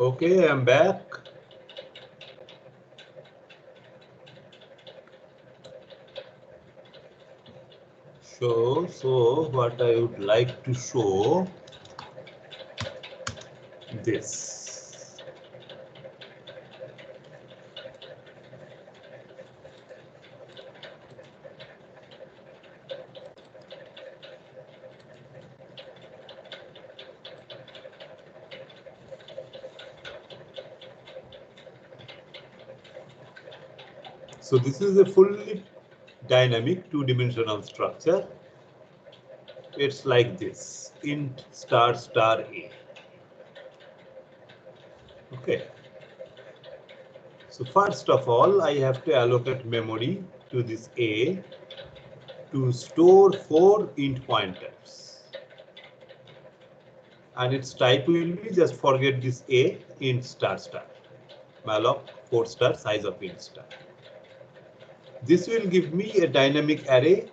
Okay, I'm back. So what I would like to show this. So this is a fully dynamic two-dimensional structure. It's like this, int star star a. Okay. So first of all, I have to allocate memory to this a to store 4 int pointers. And its type will be, just forget this a, int star star. Malloc 4 star, size of int star. This will give me a dynamic array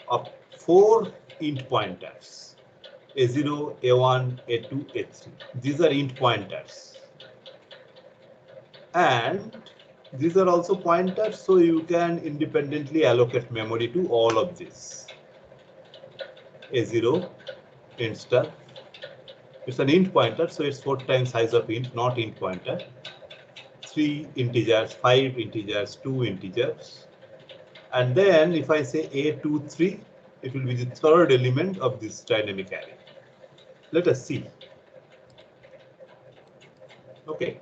of 4 int pointers, a0, a1, a2, a3. These are int pointers. And these are also pointers, so you can independently allocate memory to all of this. A0, int star. It's an int pointer, so it's 4 times size of int, not int pointer. 3 integers, 5 integers, 2 integers. And then if I say A2, 3, it will be the third element of this dynamic array. Let us see. Okay.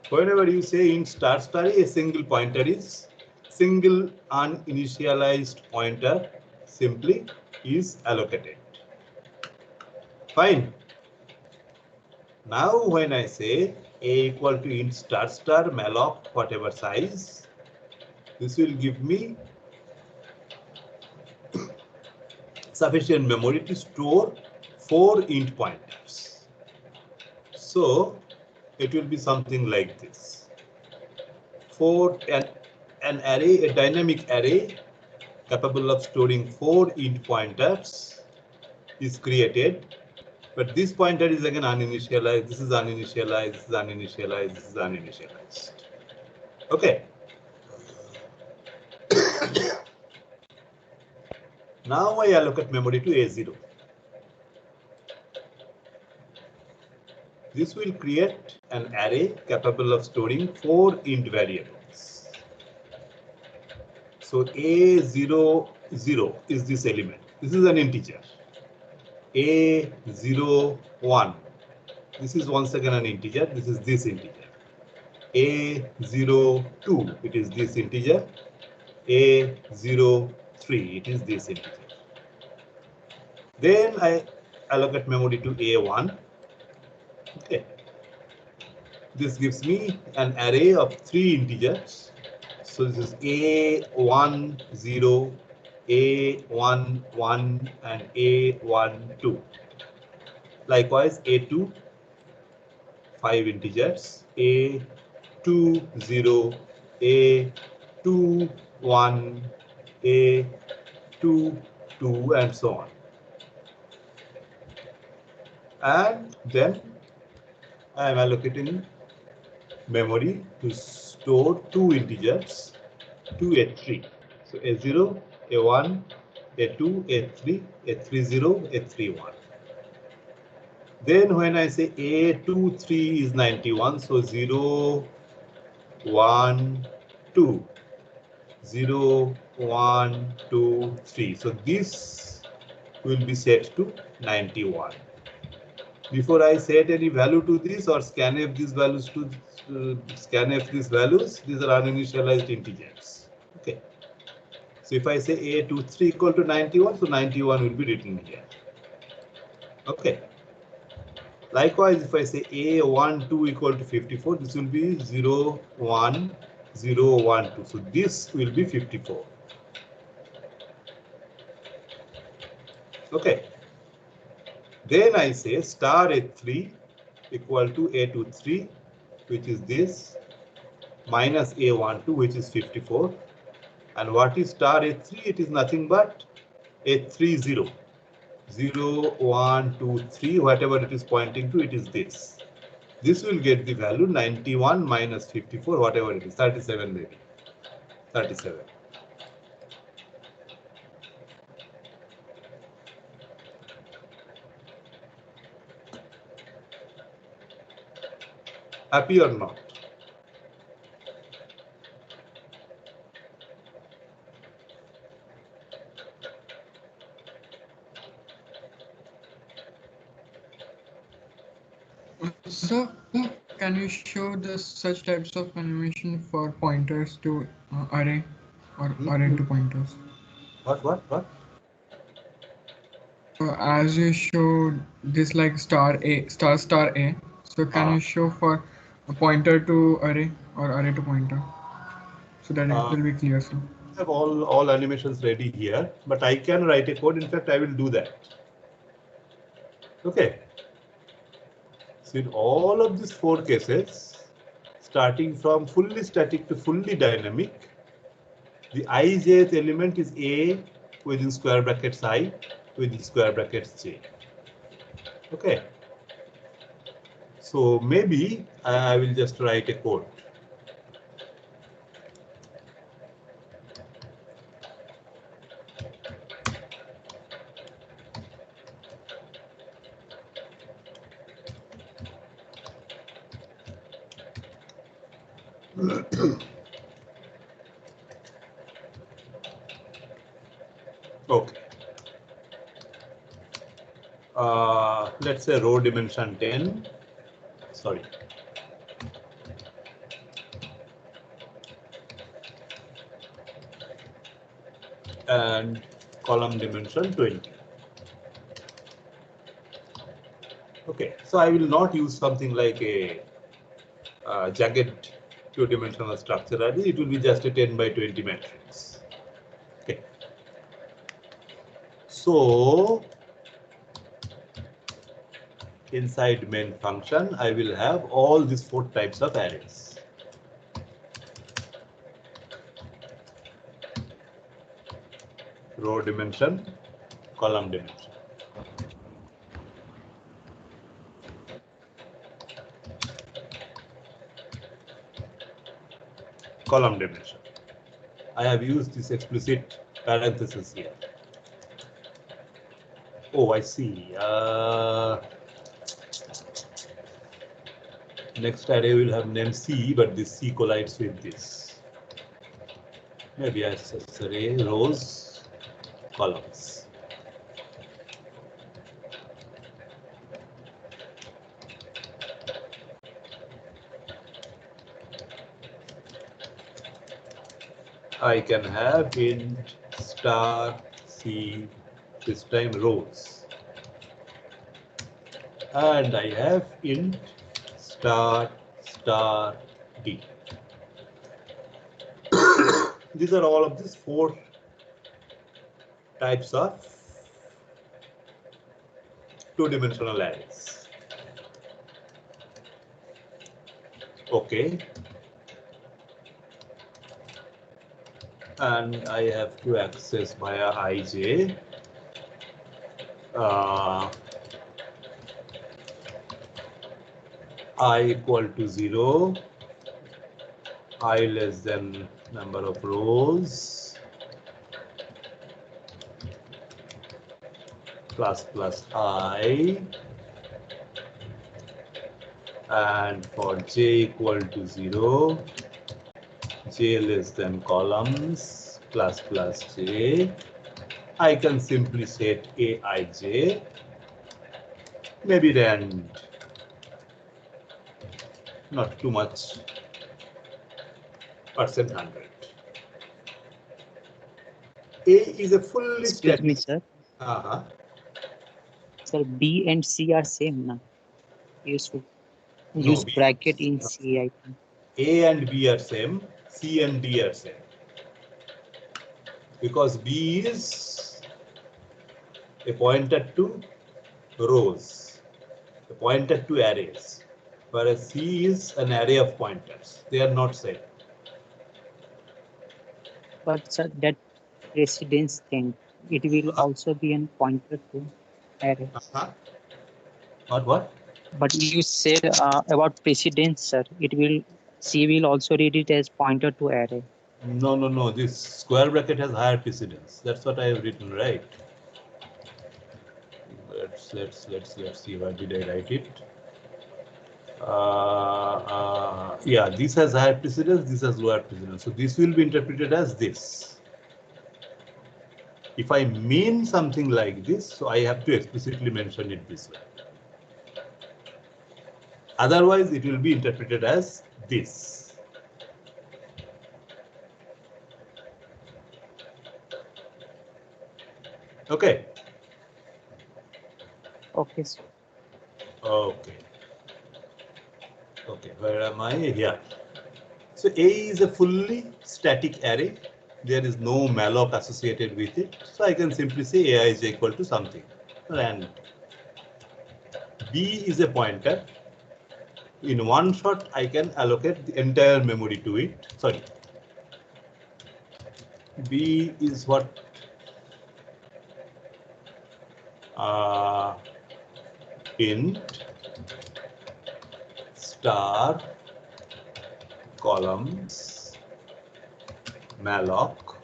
Whenever you say int star star, a single pointer is single uninitialized pointer simply is allocated. Fine. Now when I say a equal to int star star malloc whatever size, this will give me sufficient memory to store 4 int pointers. So it will be something like this. For an array, a dynamic array capable of storing 4 int pointers is created, but this pointer is again uninitialized, this is uninitialized, this is uninitialized, this is uninitialized. Okay. Now I allocate memory to A0. This will create an array capable of storing 4 int variables. So A00 is this element. This is an integer. A01. This is once again an integer. This is this integer. A02. It is this integer. A03. It is this integer. Then I allocate memory to A1. Okay. This gives me an array of 3 integers. So this is A10, A11, and A12. Likewise, A2, 5 integers, A20, A21, A22, and so on. And then I am allocating memory to store 2 integers to A3. So A0, A1, A2, A3, A30, A31. Then when I say A23 is 91, so 0, 1, 2, 0, 1, 2, 3. So this will be set to 91. Before I set any value to this or scanf these values to scanf these values, these are uninitialized integers. Okay. So if I say A23 equal to 91, so 91 will be written here. Okay. Likewise, if I say A12 equal to 54, this will be 0, 1, 0, 1, 2. So this will be 54. Okay. Then I say star A3 equal to A23, which is this, minus A12, which is 54. And what is star A3? It is nothing but A30. 0, 1, 2, 3, whatever it is pointing to, it is this. This will get the value 91 minus 54, whatever it is, 37 maybe. 37. Happy or not? So, can you show the such types of animation for pointers to array or array to pointers? What? So, as you showed this like star A, star A. So, can you show for a pointer to array or array to pointer so that it will be clear? So, I have all animations ready here, but I can write a code. In fact, I will do that. Okay. So in all of these four cases, starting from fully static to fully dynamic, the ijth element is A within square brackets I within square brackets J. Okay. So maybe I will just write a code. Okay. Let's say row dimension 10. Sorry. And column dimension 20. Okay, so I will not use something like a jagged two-dimensional structure. It will be just a 10 by 20 matrix. Okay. So inside main function, I will have all these four types of arrays. Row dimension, column dimension. Column dimension. I have used this explicit parenthesis here. Oh, I see. Next array will have name C, but this C collides with this. Maybe I say array rows, columns. I can have int star C, this time rows. And I have int star D. These are all of these four types of two-dimensional arrays. Okay. And I have to access via ij. I equal to 0, I less than number of rows, plus I, and for j equal to 0, j less than columns, plus j. I can simply set aij, maybe rand, not too much, %100. A is a fully Excuse me, static. sir. Sir, B and C are same now. You should use B. bracket in C, I think. A and B are same, C and D are same. Because B is a pointer to rows, a pointer to arrays, whereas C is an array of pointers. They are not same. But sir, that precedence thing, it will also be a pointer to array. What? But you said about precedence, sir. It will C will also read it as pointer to array. No. This square bracket has higher precedence. That's what I have written, right? Let's see. Where did I write it? Yeah, this has higher precedence. This has lower precedence. So this will be interpreted as this. If I mean something like this, so I have to explicitly mention it this way. Otherwise, it will be interpreted as this. Okay. Okay, sir. Okay. Okay. Where am I? Here. So A is a fully static array. There is no malloc associated with it. So I can simply say AI is equal to something. And B is a pointer. In one shot, I can allocate the entire memory to it. Sorry. B is what? Int star columns malloc.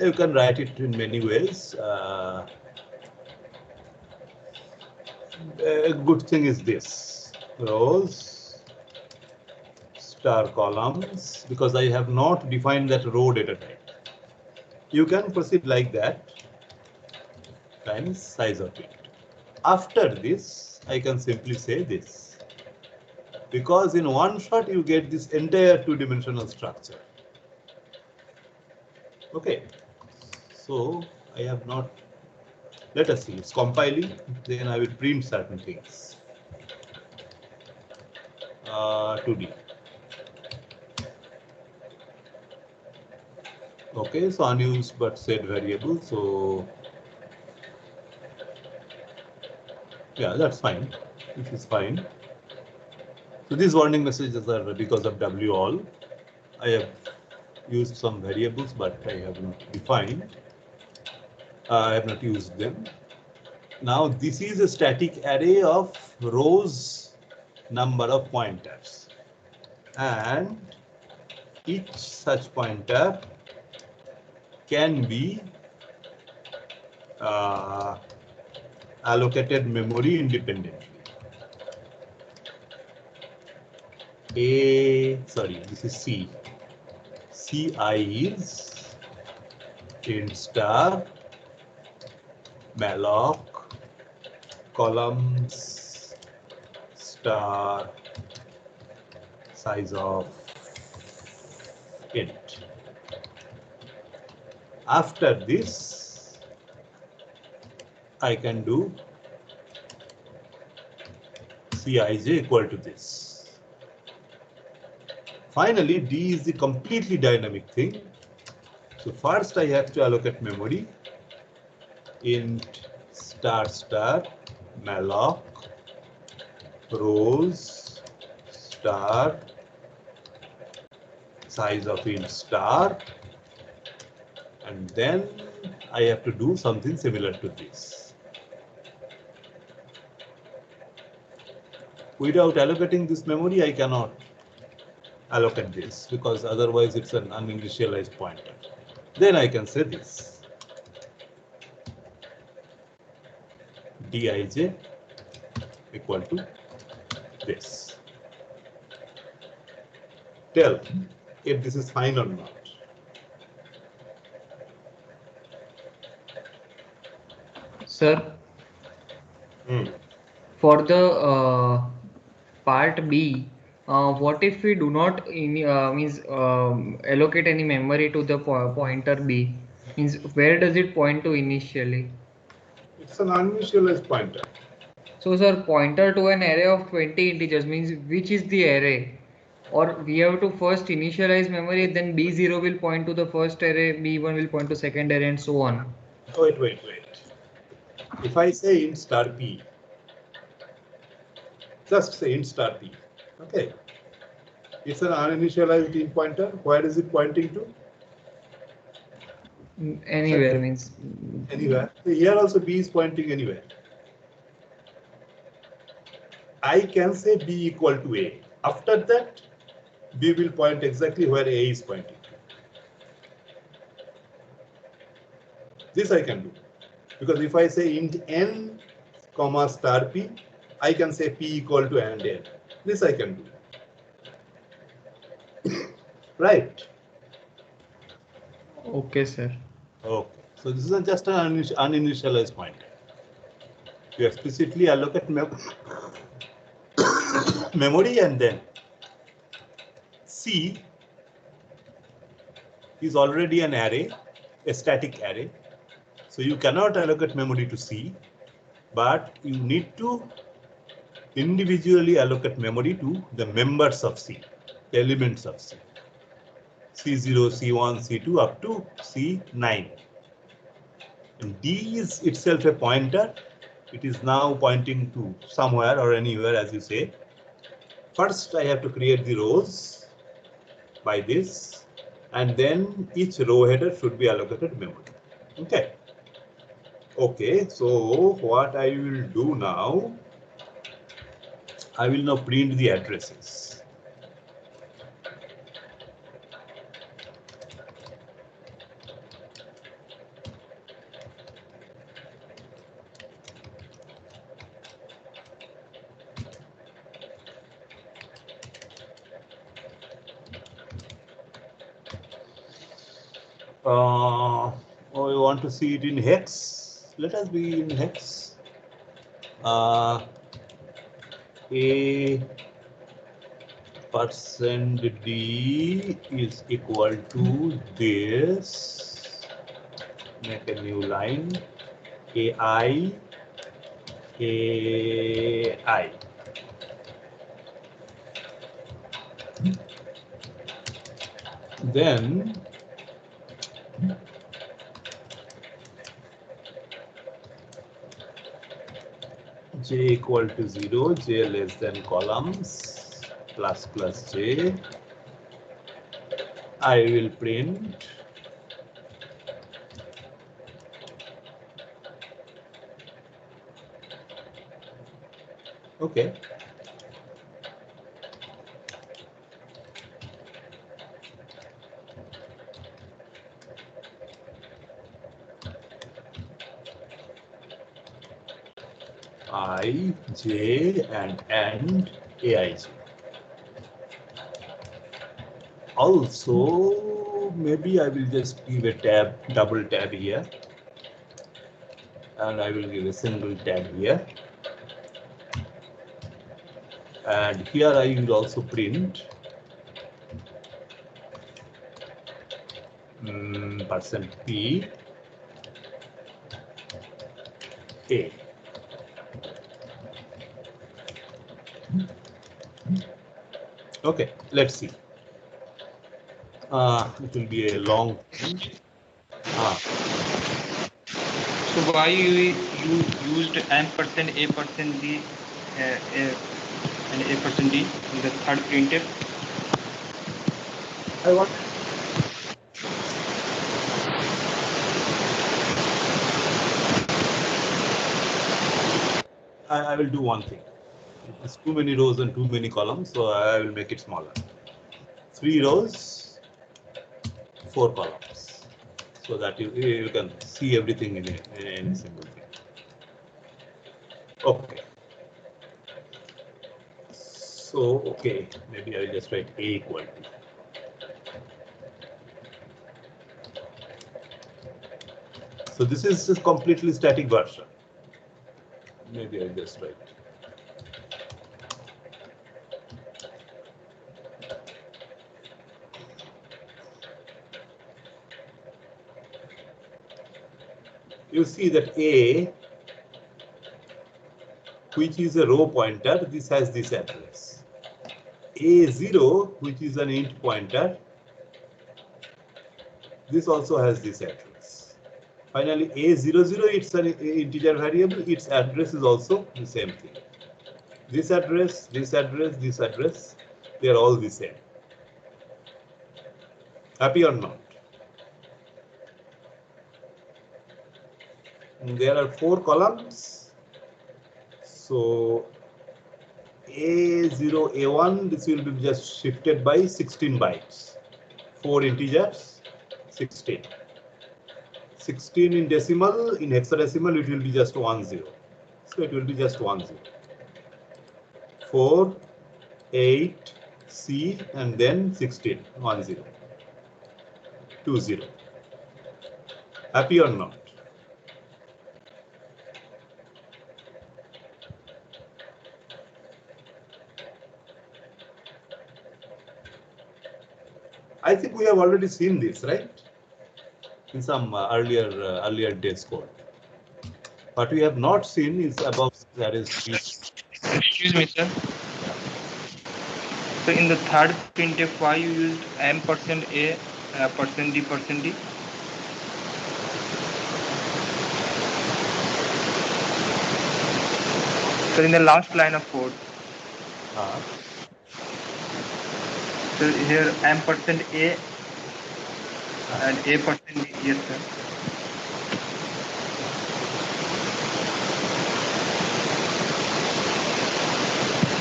You can write it in many ways. A good thing is this: rows star columns, because I have not defined that row data type. You can proceed like that times size of it. After this, I can simply say this, because in one shot you get this entire two-dimensional structure. Okay, so I have not. Let us see. It's compiling. Then I will print certain things. 2D. Okay, so unused but set variable. So yeah, that's fine. This is fine. So these warning messages are because of W all. I have used some variables, but I have not defined. I have not used them. Now this is a static array of rows number of pointers, and each such pointer can be allocated memory independently. This is C. Ci is int star malloc columns star size of int. After this, I can do Cij equal to this. Finally, D is the completely dynamic thing. So first I have to allocate memory. Int star star malloc rows star size of int star, and then I have to do something similar to this. Without allocating this memory, I cannot allocate this, because otherwise it's an uninitialized pointer. Then I can say this: Dij equal to this. Tell if this is fine or not. Sir, Hmm. for the part B, what if we do not allocate any memory to the pointer B? Means where does it point to initially? It's an uninitialized pointer. So, sir, pointer to an array of 20 integers means which is the array? Or we have to first initialize memory, then B0 will point to the first array, B1 will point to second array, and so on. Wait. If I say int star p, just say int star p. Okay. It's an uninitialized int pointer. Where is it pointing to? Anywhere means Anywhere. Here also B is pointing anywhere. I can say B equal to A. After that, B will point exactly where A is pointing. This I can do. Because if I say int n comma star p, I can say p equal to and n. This I can do. Right. okay, sir. Okay. So this is just an uninitialized point. You explicitly allocate memory and then C is already an array, a static array. So you cannot allocate memory to C, but you need to individually allocate memory to the members of C, the elements of C. C0, C1, C2 up to C9. And D is itself a pointer. It is now pointing to somewhere or anywhere, as you say. First, I have to create the rows by this, and then each row header should be allocated memory. Okay. Okay, so what I will do now, I will now print the addresses. Oh, you want to see it in hex? Let us be in hex. A percent D is equal to this. Make a new line. AI. Then j equal to 0, j less than columns, plus plus j. I will print okay. I, j and aij. Also, maybe I will just give a tab, double tab here, and I will give a single tab here. And here I will also print %p a. Okay, let's see. It will be a long. So why you used %, A%D, and A%D in the third printf? I want. I will do one thing. It's too many rows and too many columns, so I will make it smaller. 3 rows, 4 columns, so that you can see everything in a single thing. Okay. So, okay, maybe I will just write A equal to. So this is a completely static version. Maybe I'll just write. You see that A, which is a row pointer, this has this address. A0, which is an int pointer, this also has this address. Finally, A00, it's an integer variable, its address is also the same thing. This address, this address, this address, they are all the same. Happy or not? there are 4 columns. So A0, A1, this will be just shifted by 16 bytes. 4 integers, 16. 16 in decimal, in hexadecimal, it will be just 10. So it will be just 10. 4, 8, C, and then 16, 10. 20. Happy or not? I think we have already seen this, right? In some earlier days code. What we have not seen is about that is. Excuse me, sir. So in the third printf, why you used %a, %d, %d? So in the last line of code. So here %a and a%d. Yes, sir.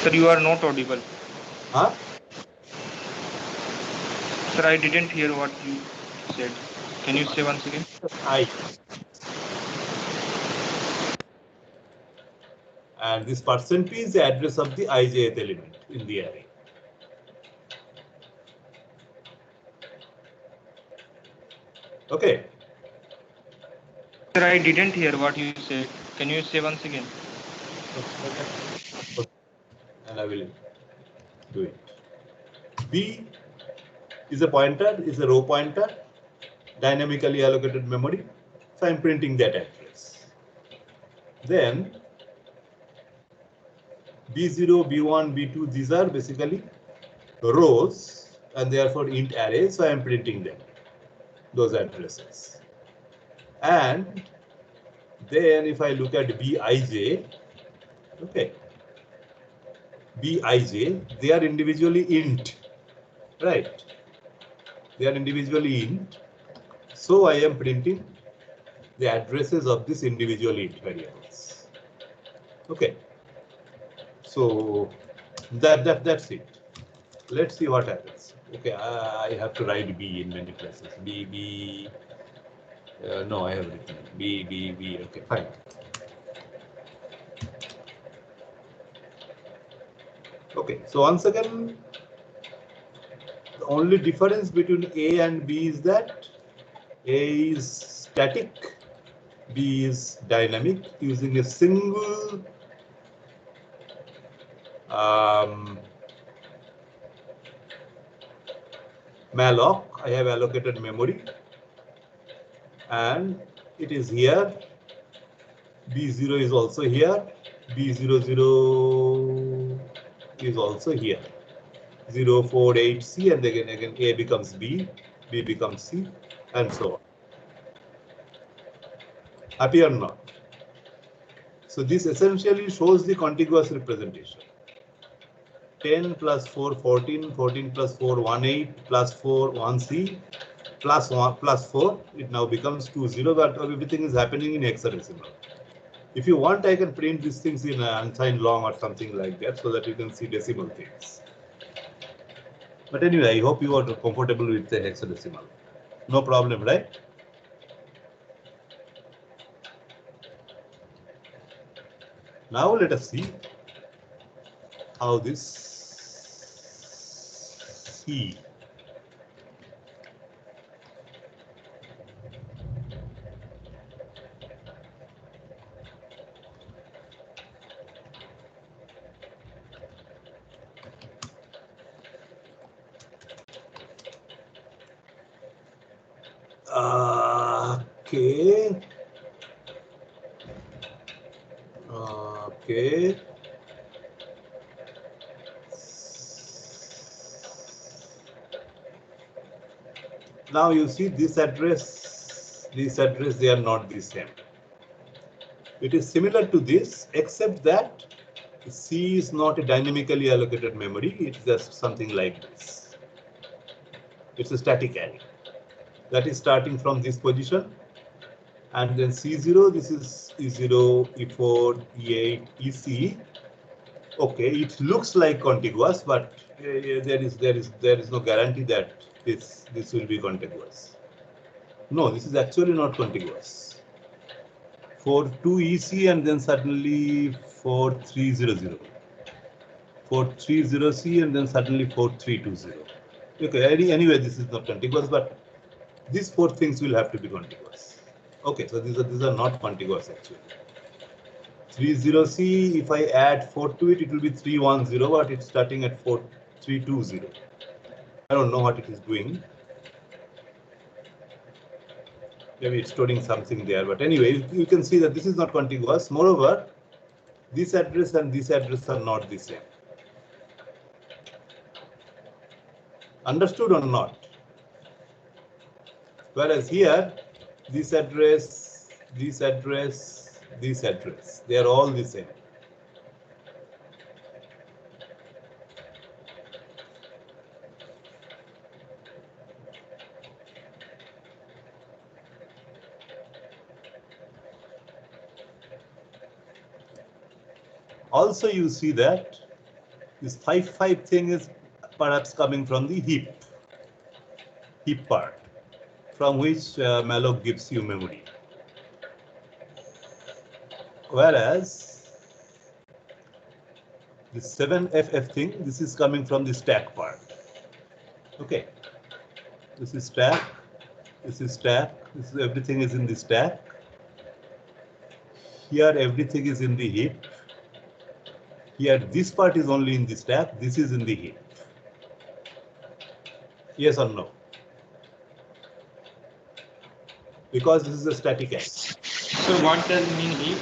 Sir, you are not audible. Huh? Sir, I didn't hear what you said. Can you say once again? And this percent is the address of the ijth element in the array. Okay. Sir, I didn't hear what you said. Can you say once again? Okay. And I will do it. B is a pointer, is a row pointer, dynamically allocated memory. So I'm printing that address. Then B0, B1, B2, these are basically rows and therefore int arrays. So I'm printing them, those addresses. And then if I look at Bij, okay, Bij, they are individually int, right? They are individually int. So I am printing the addresses of these individual int variables. Okay. So that's it. Let's see what happens. Okay, I have to write B in many places. B. No, I have written B. Okay, fine. Okay, so once again, the only difference between A and B is that A is static, B is dynamic, using a single malloc. I have allocated memory and it is here. B0 is also here. B00 is also here. 048C, and again A becomes B, B becomes C, and so on. Happy or not? So this essentially shows the contiguous representation. 10 plus 4, 14, 14 plus 4, 18, plus 4, 1C, plus 1 plus 4, it now becomes 20, but everything is happening in hexadecimal. If you want, I can print these things in unsigned long or something like that so that you can see decimal things. But anyway, I hope you are comfortable with the hexadecimal. No problem, right? Now let us see how this C. Okay. Okay. Now you see this address, they are not the same. It is similar to this, except that C is not a dynamically allocated memory. It's just something like this. It's a static array that is starting from this position and then C0, this is E0, E4, E8, EC. Okay, it looks like contiguous, but there is no guarantee that this will be contiguous. No, this is actually not contiguous. 42EC and then suddenly 4300. 430C and then suddenly 4320. Okay, anyway, this is not contiguous, but these four things will have to be contiguous. Okay, so these are not contiguous actually. 30C, if I add 4 to it, it will be 310, but it's starting at 4320. I don't know what it is doing. Maybe it's storing something there, but anyway, you can see that this is not contiguous. Moreover, this address and this address are not the same. Understood or not? Whereas here, this address, this address, this address, they are all the same. Also, you see that this 5 thing is perhaps coming from the heap part, from which malloc gives you memory. Whereas the 7FF thing, this is coming from the stack part. Okay, this is stack, this is stack, this is everything is in the stack. Here everything is in the heap. Here this part is only in the stack, this is in the heap. Yes or no? Because this is a static array. So what does mean heap?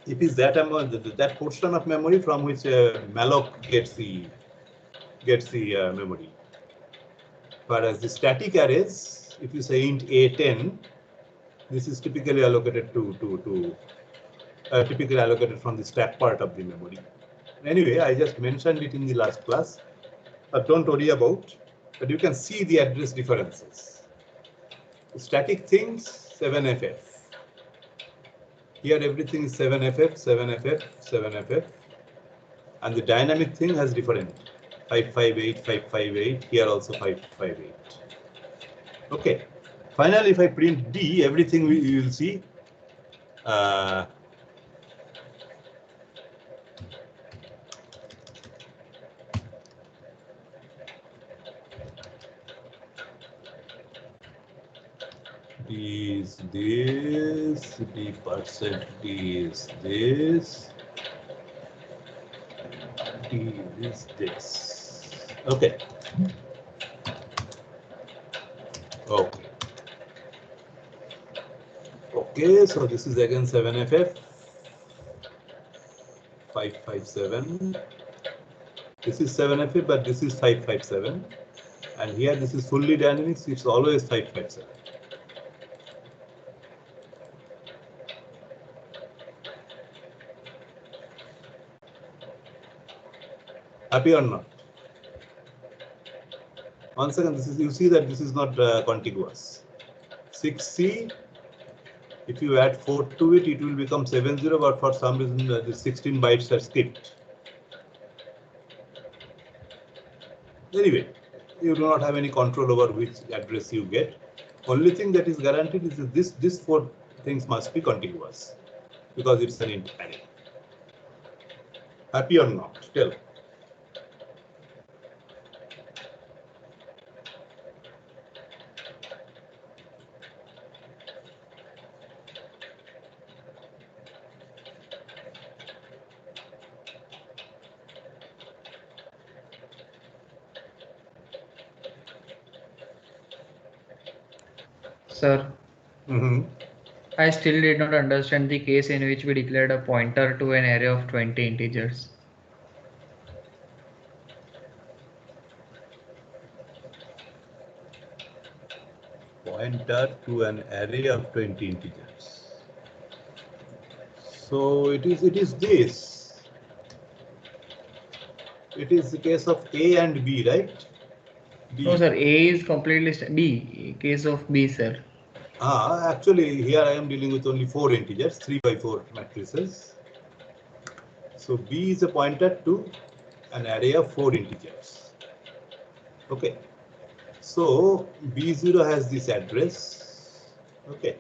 It is that amount, that portion of memory from which malloc gets the memory. Whereas the static arrays, if you say int A10, this is typically allocated typically allocated from the stack part of the memory. Anyway, I just mentioned it in the last class, but don't worry about. But you can see the address differences. The static things 7FF. Here everything is 7FF, 7FF, 7FF, and the dynamic thing has different 558, 558. Here also 558. Okay. Finally, if I print D, everything you will see. D is this, D% D is this, D is this. Okay. Okay. Okay, so this is again 7FF, 557. This is 7FF, but this is 557. And here this is fully dynamics, it's always 557. Happy or not? Once again, this is, you see that this is not contiguous. 6C, if you add 4 to it, it will become 70, but for some reason the 16 bytes are skipped. Anyway, you do not have any control over which address you get. Only thing that is guaranteed is that this 4 things must be contiguous because it's an int array. Happy or not? Tell. Sir, I still did not understand the case in which we declared a pointer to an array of 20 integers. Pointer to an array of 20 integers. So it is this. It is the case of A and B, right? B. No, sir. A is completely B. Case of B, sir. Actually, here I am dealing with only 4 integers, 3 by 4 matrices. So B is a pointer to an array of 4 integers. Okay. So B0 has this address. Okay.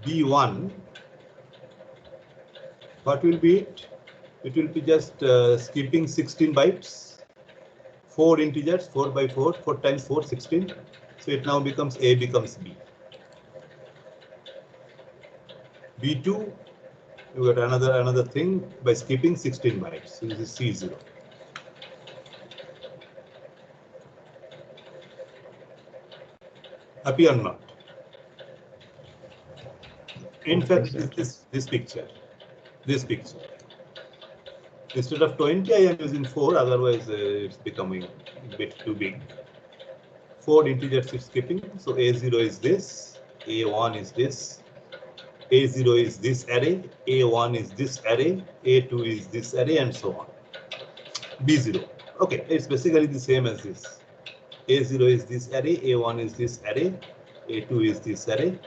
B1, what will be it? It will be just skipping 16 bytes, 4 integers, 4 by 4, 4 times 4, 16. So it now becomes A becomes B. B2, you got another thing by skipping 16 bytes. So this is C0. Happy or not? In Okay, fact, sir. this picture. Instead of 20, I am using 4, otherwise it's becoming a bit too big. 4 integers is skipping, so A0 is this, A1 is this, A0 is this array, A1 is this array, A2 is this array, and so on. B0. Okay, it's basically the same as this. A0 is this array, A1 is this array, A2 is this array,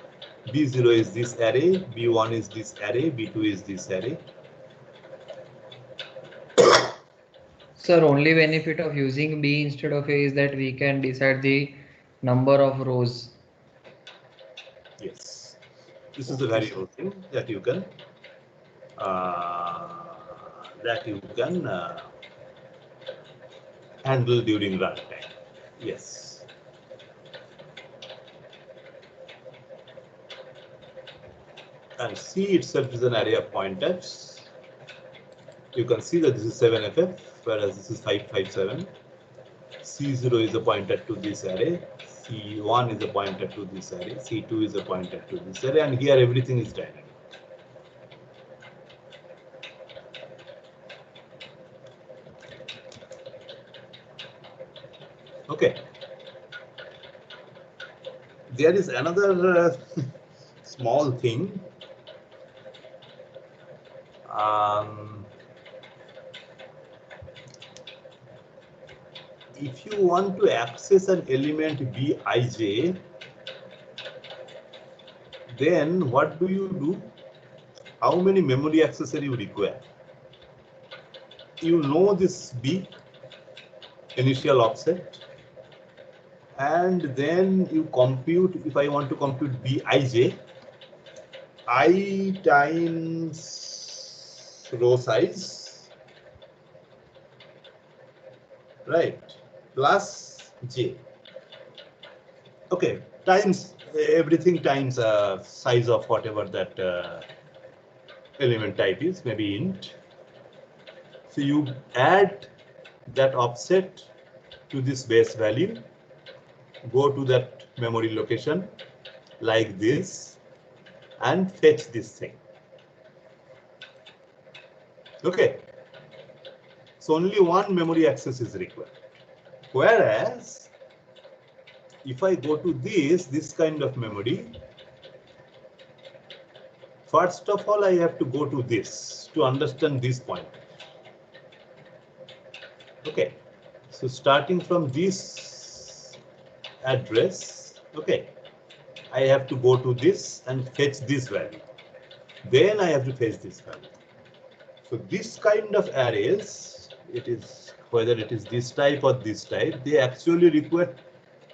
B0 is this array, B1 is this array, B2 is this array. Sir, only benefit of using B instead of A is that we can decide the number of rows. Yes, this is a variable thing that you can handle during runtime. Yes. And C itself is an array of pointers. You can see that this is 7FF, whereas this is 557. C0 is a pointer to this array. C1 is a pointer to this array. C2 is a pointer to this array. And here everything is dynamic. Okay. There is another small thing. If you want to access an element Bij, then what do you do? How many memory accesses you require? You know this B, initial offset, and then you compute, if I want to compute Bij, I times row size, right, plus J. Okay, times everything times size of whatever that element type is, maybe int. So you add that offset to this base value, go to that memory location like this, and fetch this thing. Okay. So only one memory access is required. Whereas if I go to this kind of memory, first of all, I have to go to this to understand this point. Okay. So starting from this address, okay, I have to go to this and fetch this value. Then I have to fetch this value. So this kind of arrays, it is whether it is this type or this type, they actually require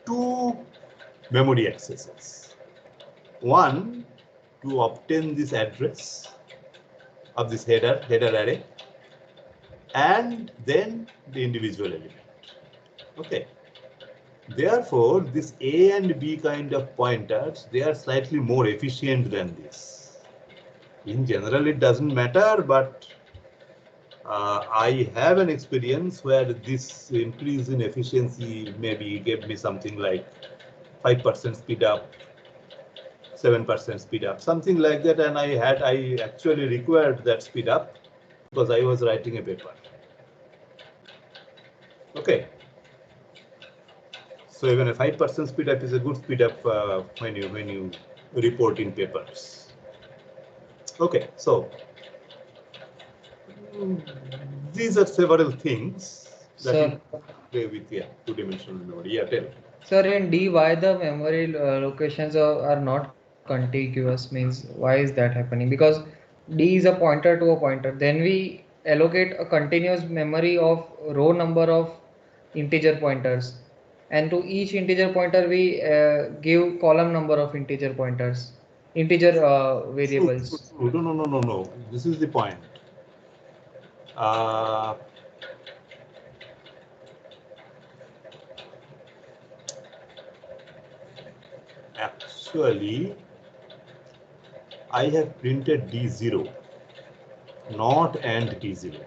2 memory accesses. One, to obtain this address of this header array, and then the individual element. Okay. Therefore, this A and B kind of pointers, they are slightly more efficient than this. In general, it doesn't matter, but I have an experience where this increase in efficiency maybe gave me something like 5% speed up, 7% speed up, something like that, and I actually required that speed up because I was writing a paper. Okay. So even a 5% speed up is a good speed up when you report in papers. Okay, so these are several things that Sir, play with two-dimensional memory. Yeah, tell. Sir, in D, why the memory locations are not contiguous? Means why is that happening? Because D is a pointer to a pointer. Then we allocate a continuous memory of row number of integer pointers, and to each integer pointer we give column number of integer pointers, integer variables. True. No. This is the point. Uh, Actually, I have printed D0, not and D0.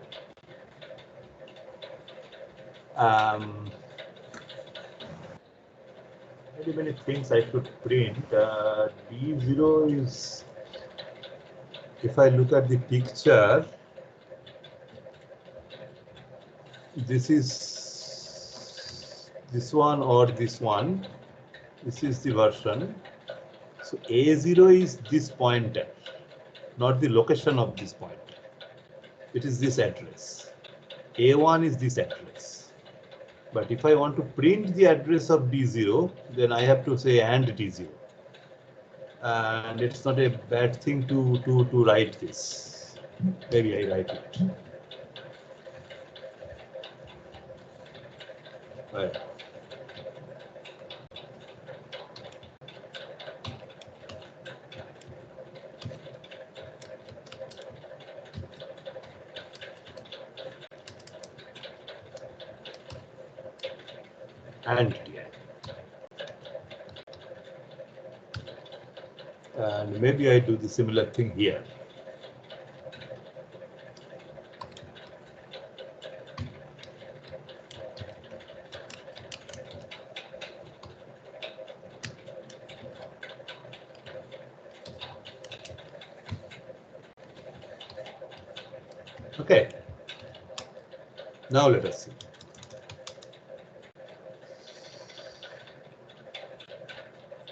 Very many things I could print. D0 is, if I look at the picture, this is this one or this one. This is the version. So A0 is this pointer, not the location of this pointer. It is this address. A1 is this address. But if I want to print the address of D0, then I have to say and D0. And it's not a bad thing to write this. Maybe I write it. Right. And Di. And maybe I do the similar thing here. Okay. Now let us see.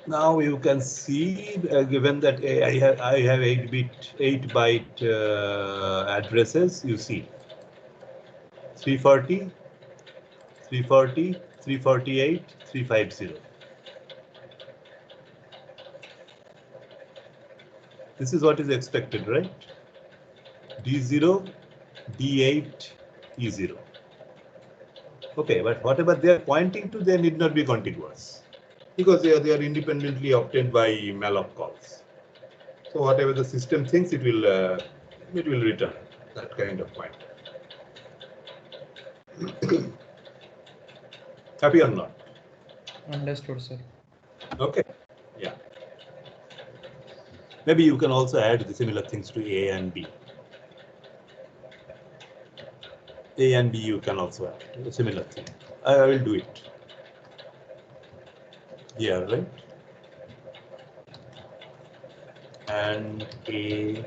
Now you can see, given that I have 8 byte addresses, you see 340, 340, 348, 350. This is what is expected, right? D0, D8, E0. Okay, but whatever they are pointing to, they need not be contiguous, because they are independently obtained by malloc calls. So whatever the system thinks, it will return that kind of pointer. Happy or not? Understood, sir. Okay. Yeah. Maybe you can also add the similar things to A and B. A and B you can also add a similar thing. I will do it here, right? And A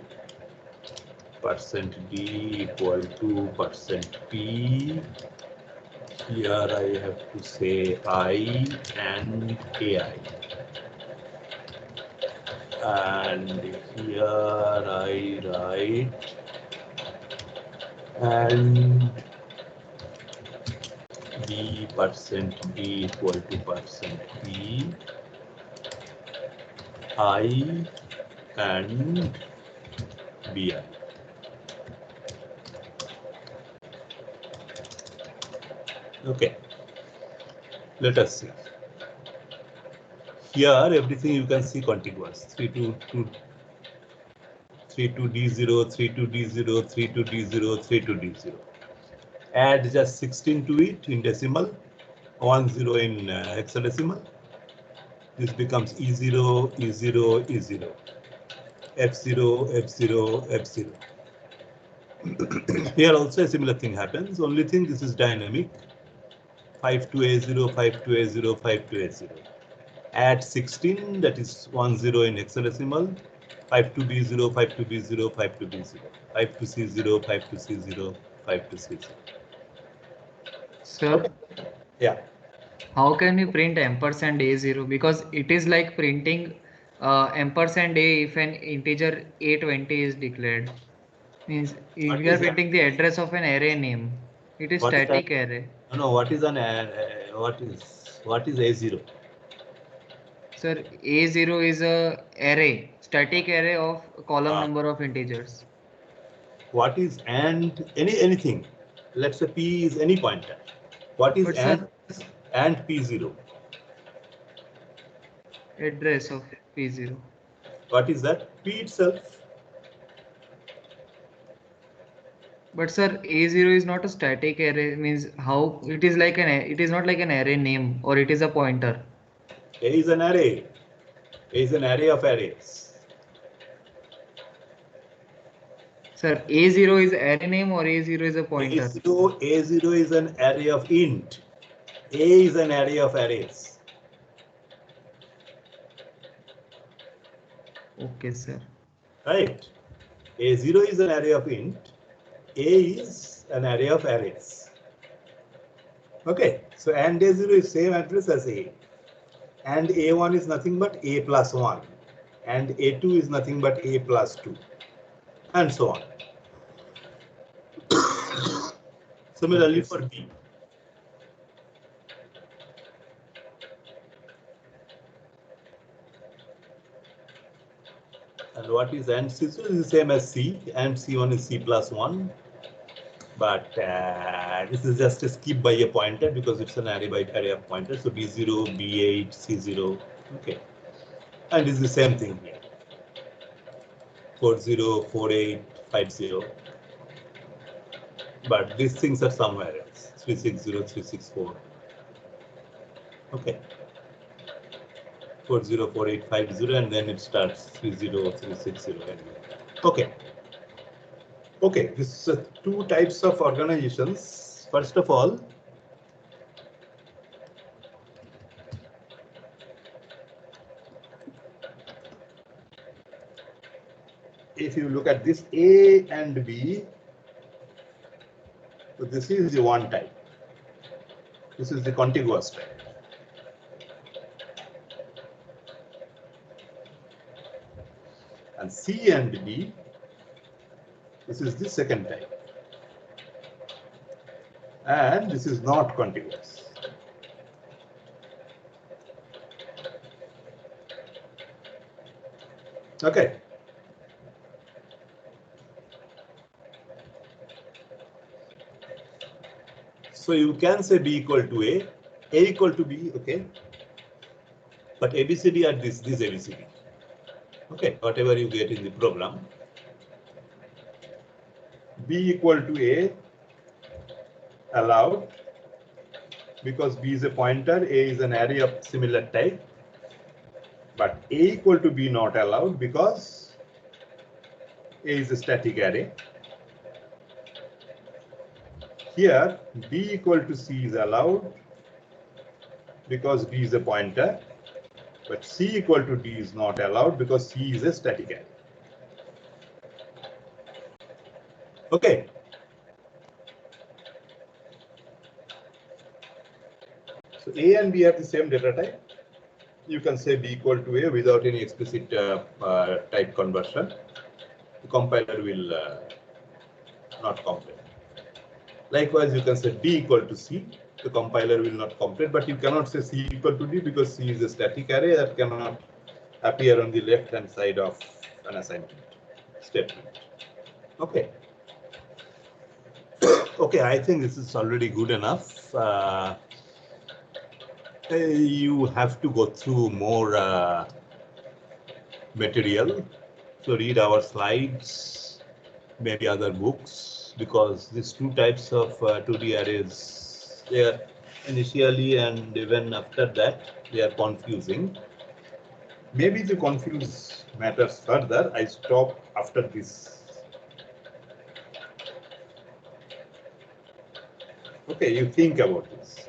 % D equal to %P. Here I have to say I and AI. And here I write and B % equal to %P, I and BI. Okay, let us see. Here everything you can see contiguous. 32D0, 32D0, 32D0, 32D0. Add just 16 to it in decimal, 10 in hexadecimal. This becomes E0, E0, E0, F0, F0, F0. Here also a similar thing happens. Only thing, this is dynamic. 5 to A0, 5 to A0, 5 to A0. Add 16, that is 10 in hexadecimal. 5 to B0, 5 to B0, 5 to B0. 5 to C0, 5 to C0, 5 to C0. Sir, okay. Yeah. How can we print ampersand A0? Because it is like printing ampersand A if an integer A20 is declared. Means if we are printing the address of an array name, it is What is static array. No, what is an what is A0? Sir, A0 is a array, static array of column Ah. number of integers. What is and anything? Let's say P is any pointer. What is But sir, and P0? address of P0. What is that? P itself. But sir, A0 is not a static array, means how it is like it is not like an array name, or it is a pointer. A is an array. A is an array of arrays. Sir, A0 is array name or A0 is a pointer? A0 is an array of int. A is an array of arrays. Okay, sir. Right. A0 is an array of int. A is an array of arrays. Okay. So and A0 is same address as A. And A1 is nothing but A plus 1. And A2 is nothing but A plus 2. And so on. Similarly for B. And what is and C2 is the same as C, and C1 is C plus 1. But this is just a skip by a pointer because it's an array by array of pointers. So B0, B8, C0. Okay. And it's the same thing here. 40, 48, 50. But these things are somewhere else. 360, 364. Okay. 40, 48, 50, and then it starts 30, 360. Okay. Okay, this is two types of organizations. First of all, if you look at this A and B, so this is the one type. This is the contiguous type. And C and D, this is the second type. And this is not contiguous. Okay. So you can say B equal to A equal to B, okay. But ABCD are this ABCD. Okay, whatever you get in the program. B equal to A allowed because B is a pointer, A is an array of similar type. But A equal to B not allowed because A is a static array. Here B equal to C is allowed because B is a pointer, but C equal to D is not allowed because C is a static array. Okay. So A and B have the same data type. You can say B equal to A without any explicit type conversion. The compiler will not complete. Likewise, you can say D equal to C. The compiler will not complete, but you cannot say C equal to D because C is a static array that cannot appear on the left-hand side of an assignment statement. Okay. Okay, I think this is already good enough. You have to go through more material. So read our slides, maybe other books, because these two types of 2D arrays, they are initially and even after that, they are confusing. Maybe to confuse matters further, I stop after this. Okay, you think about this.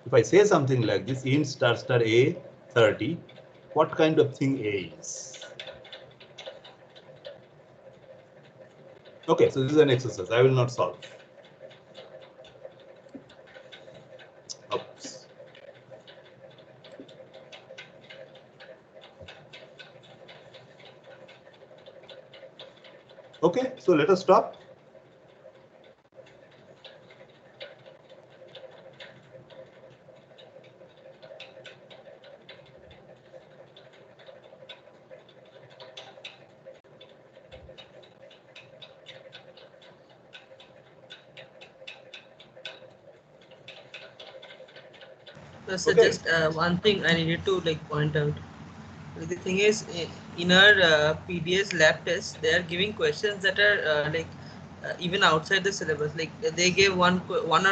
If I say something like this, int star star A 30, what kind of thing A is? Okay, so this is an exercise. I will not solve. Oops. So let us stop. So Okay. just one thing I needed to like point out. Like, the thing is, in our PDS lab test, they are giving questions that are even outside the syllabus. Like they gave one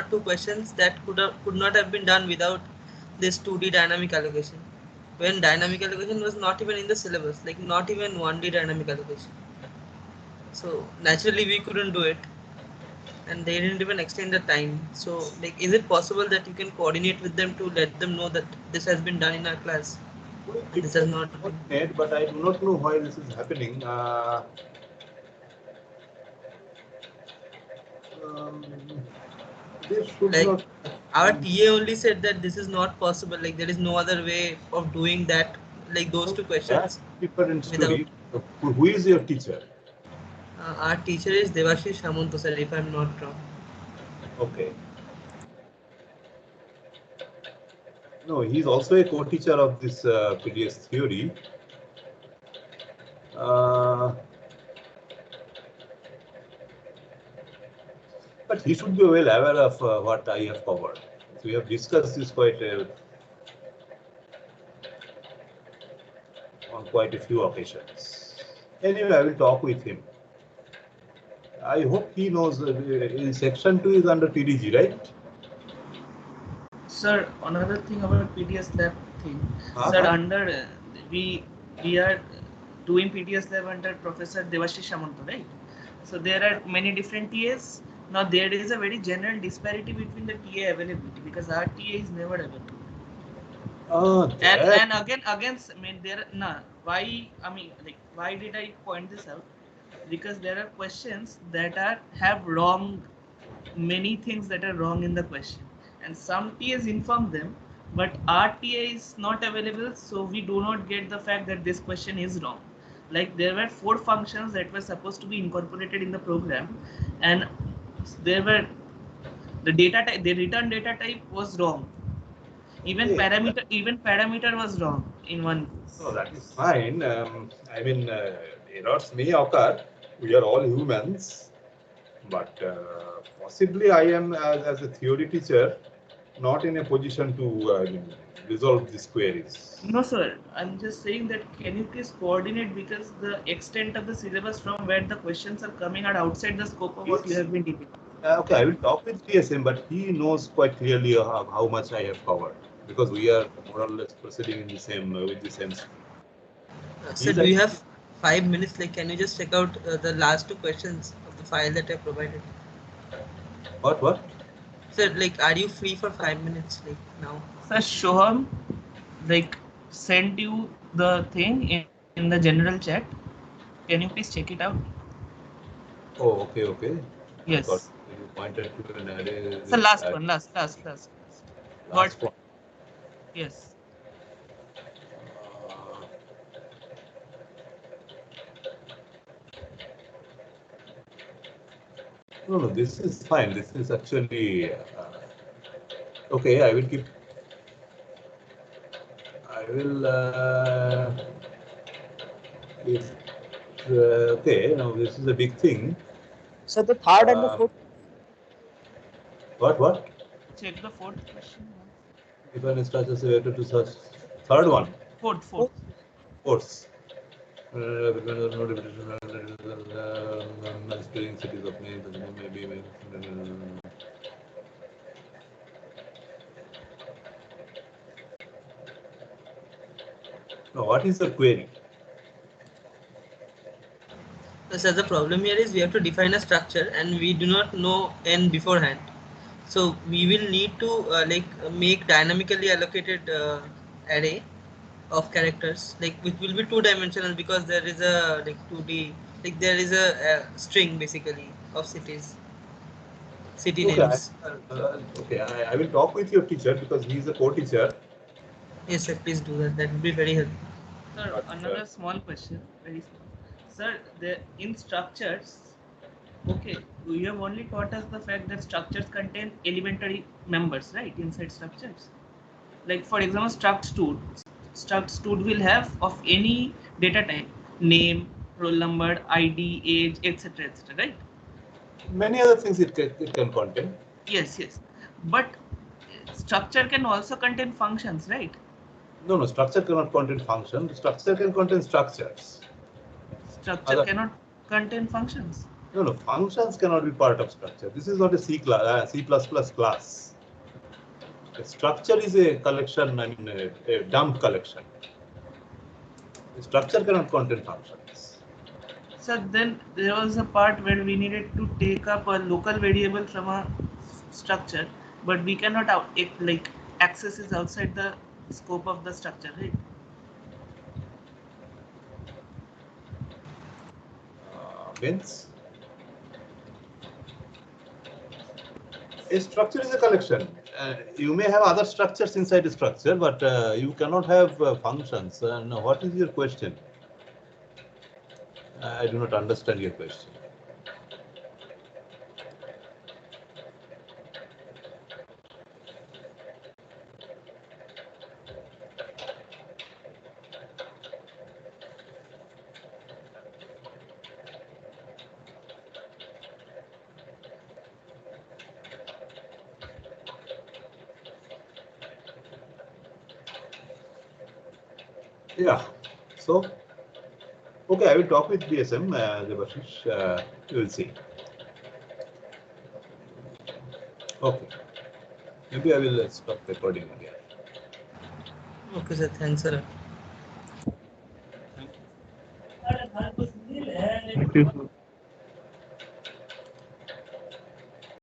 or two questions that could not have been done without this 2D dynamic allocation. When dynamic allocation was not even in the syllabus, like not even 1D dynamic allocation. So naturally we couldn't do it, and they didn't even extend the time. So like, is it possible that you can coordinate with them to let them know that this has been done in our class? We This has not been. coordinate, but I do not know why this is happening. Um, this should Like not. our TA only said that this is not possible. Like there is no other way of doing that. Like those two That's questions different without. story. Who is your teacher? Our teacher is Devashish Samanto sir, if I'm not wrong. Okay. No, he's also a co-teacher of this PDS theory. But he should be well aware of what I have covered. So we have discussed this on quite a few occasions. Anyway, I will talk with him. I hope he knows. In section 2 is under PDG, right? Sir, another thing about PDS lab thing. Sir, Uh-huh. under we are doing PDS lab under Professor Devashish Samanto, right? So there are many different TAs. Now there is a very general disparity between the TA availability because our TA is never available. And again I mean there no why I mean like why did I point this out? Because there are questions that are have wrong many things that are wrong in the question, and some TAs inform them, but our TA is not available, so we do not get the fact that this question is wrong. Like there were 4 functions that were supposed to be incorporated in the program, and there were the data type, the return data type was wrong. Okay. Even parameter was wrong in one. No, that is fine. I mean, errors may occur. We are all humans, but possibly I am, as a theory teacher, not in a position to resolve these queries. No, sir. I'm just saying that can you please coordinate because the extent of the syllabus from where the questions are coming are outside the scope of what you Yes. have been teaching. Okay, I will talk with TSM, but he knows quite clearly how much I have covered because we are more or less proceeding in the same with the same. Sir, do you have 5 minutes? Like, can you just check out the last two questions of the file that I provided? What? Sir, like, are you free for 5 minutes, like now? Sir, Shoham, like, sent you the thing in the general chat. Can you please check it out? Oh, okay. Yes. I thought you pointed to an array. It's the last one. Last. Last one. Yes. No, this is fine. This is actually okay. I will keep. I will. If okay, now this is a big thing. So the third and the fourth. What? Check the fourth question. If an instruction is related to such third one. Fourth. Fourth. Spelling cities of names maybe. Now, what is the query? So the problem here is we have to define a structure and we do not know n beforehand. So we will need to make dynamically allocated array of characters, like which will be 2-dimensional because there is a like 2D, like there is a string basically of city names. Okay, I will talk with your teacher because he is a co-teacher. Yes sir, please do that. That would be very helpful. Sir, another small question, very small. Sir, in structures, Okay, you have only taught us the fact that structures contain elementary members, right, inside structures. Like for example, struct stud will have of any data type, name, roll number, ID, age, etc., etc., right? Many other things it can contain. Yes, yes. But structure can also contain functions, right? No, no, structure cannot contain function. Structure can contain structures. Structure Other, cannot contain functions. no, no, functions cannot be part of structure. This is not a C++ class. A structure is a collection, I mean, a dump collection. A structure cannot contain functions. So then there was a part where we needed to take up a local variable from a structure, but we cannot like access is outside the scope of the structure, right? Means a structure is a collection. You may have other structures inside the structure, but you cannot have functions. Now, what is your question? I do not understand your question. Yeah. So, okay, I will talk with DSM, Debashish. You will see. Okay. Maybe I will stop recording again. Okay, sir. Thanks, sir. Thank you, sir.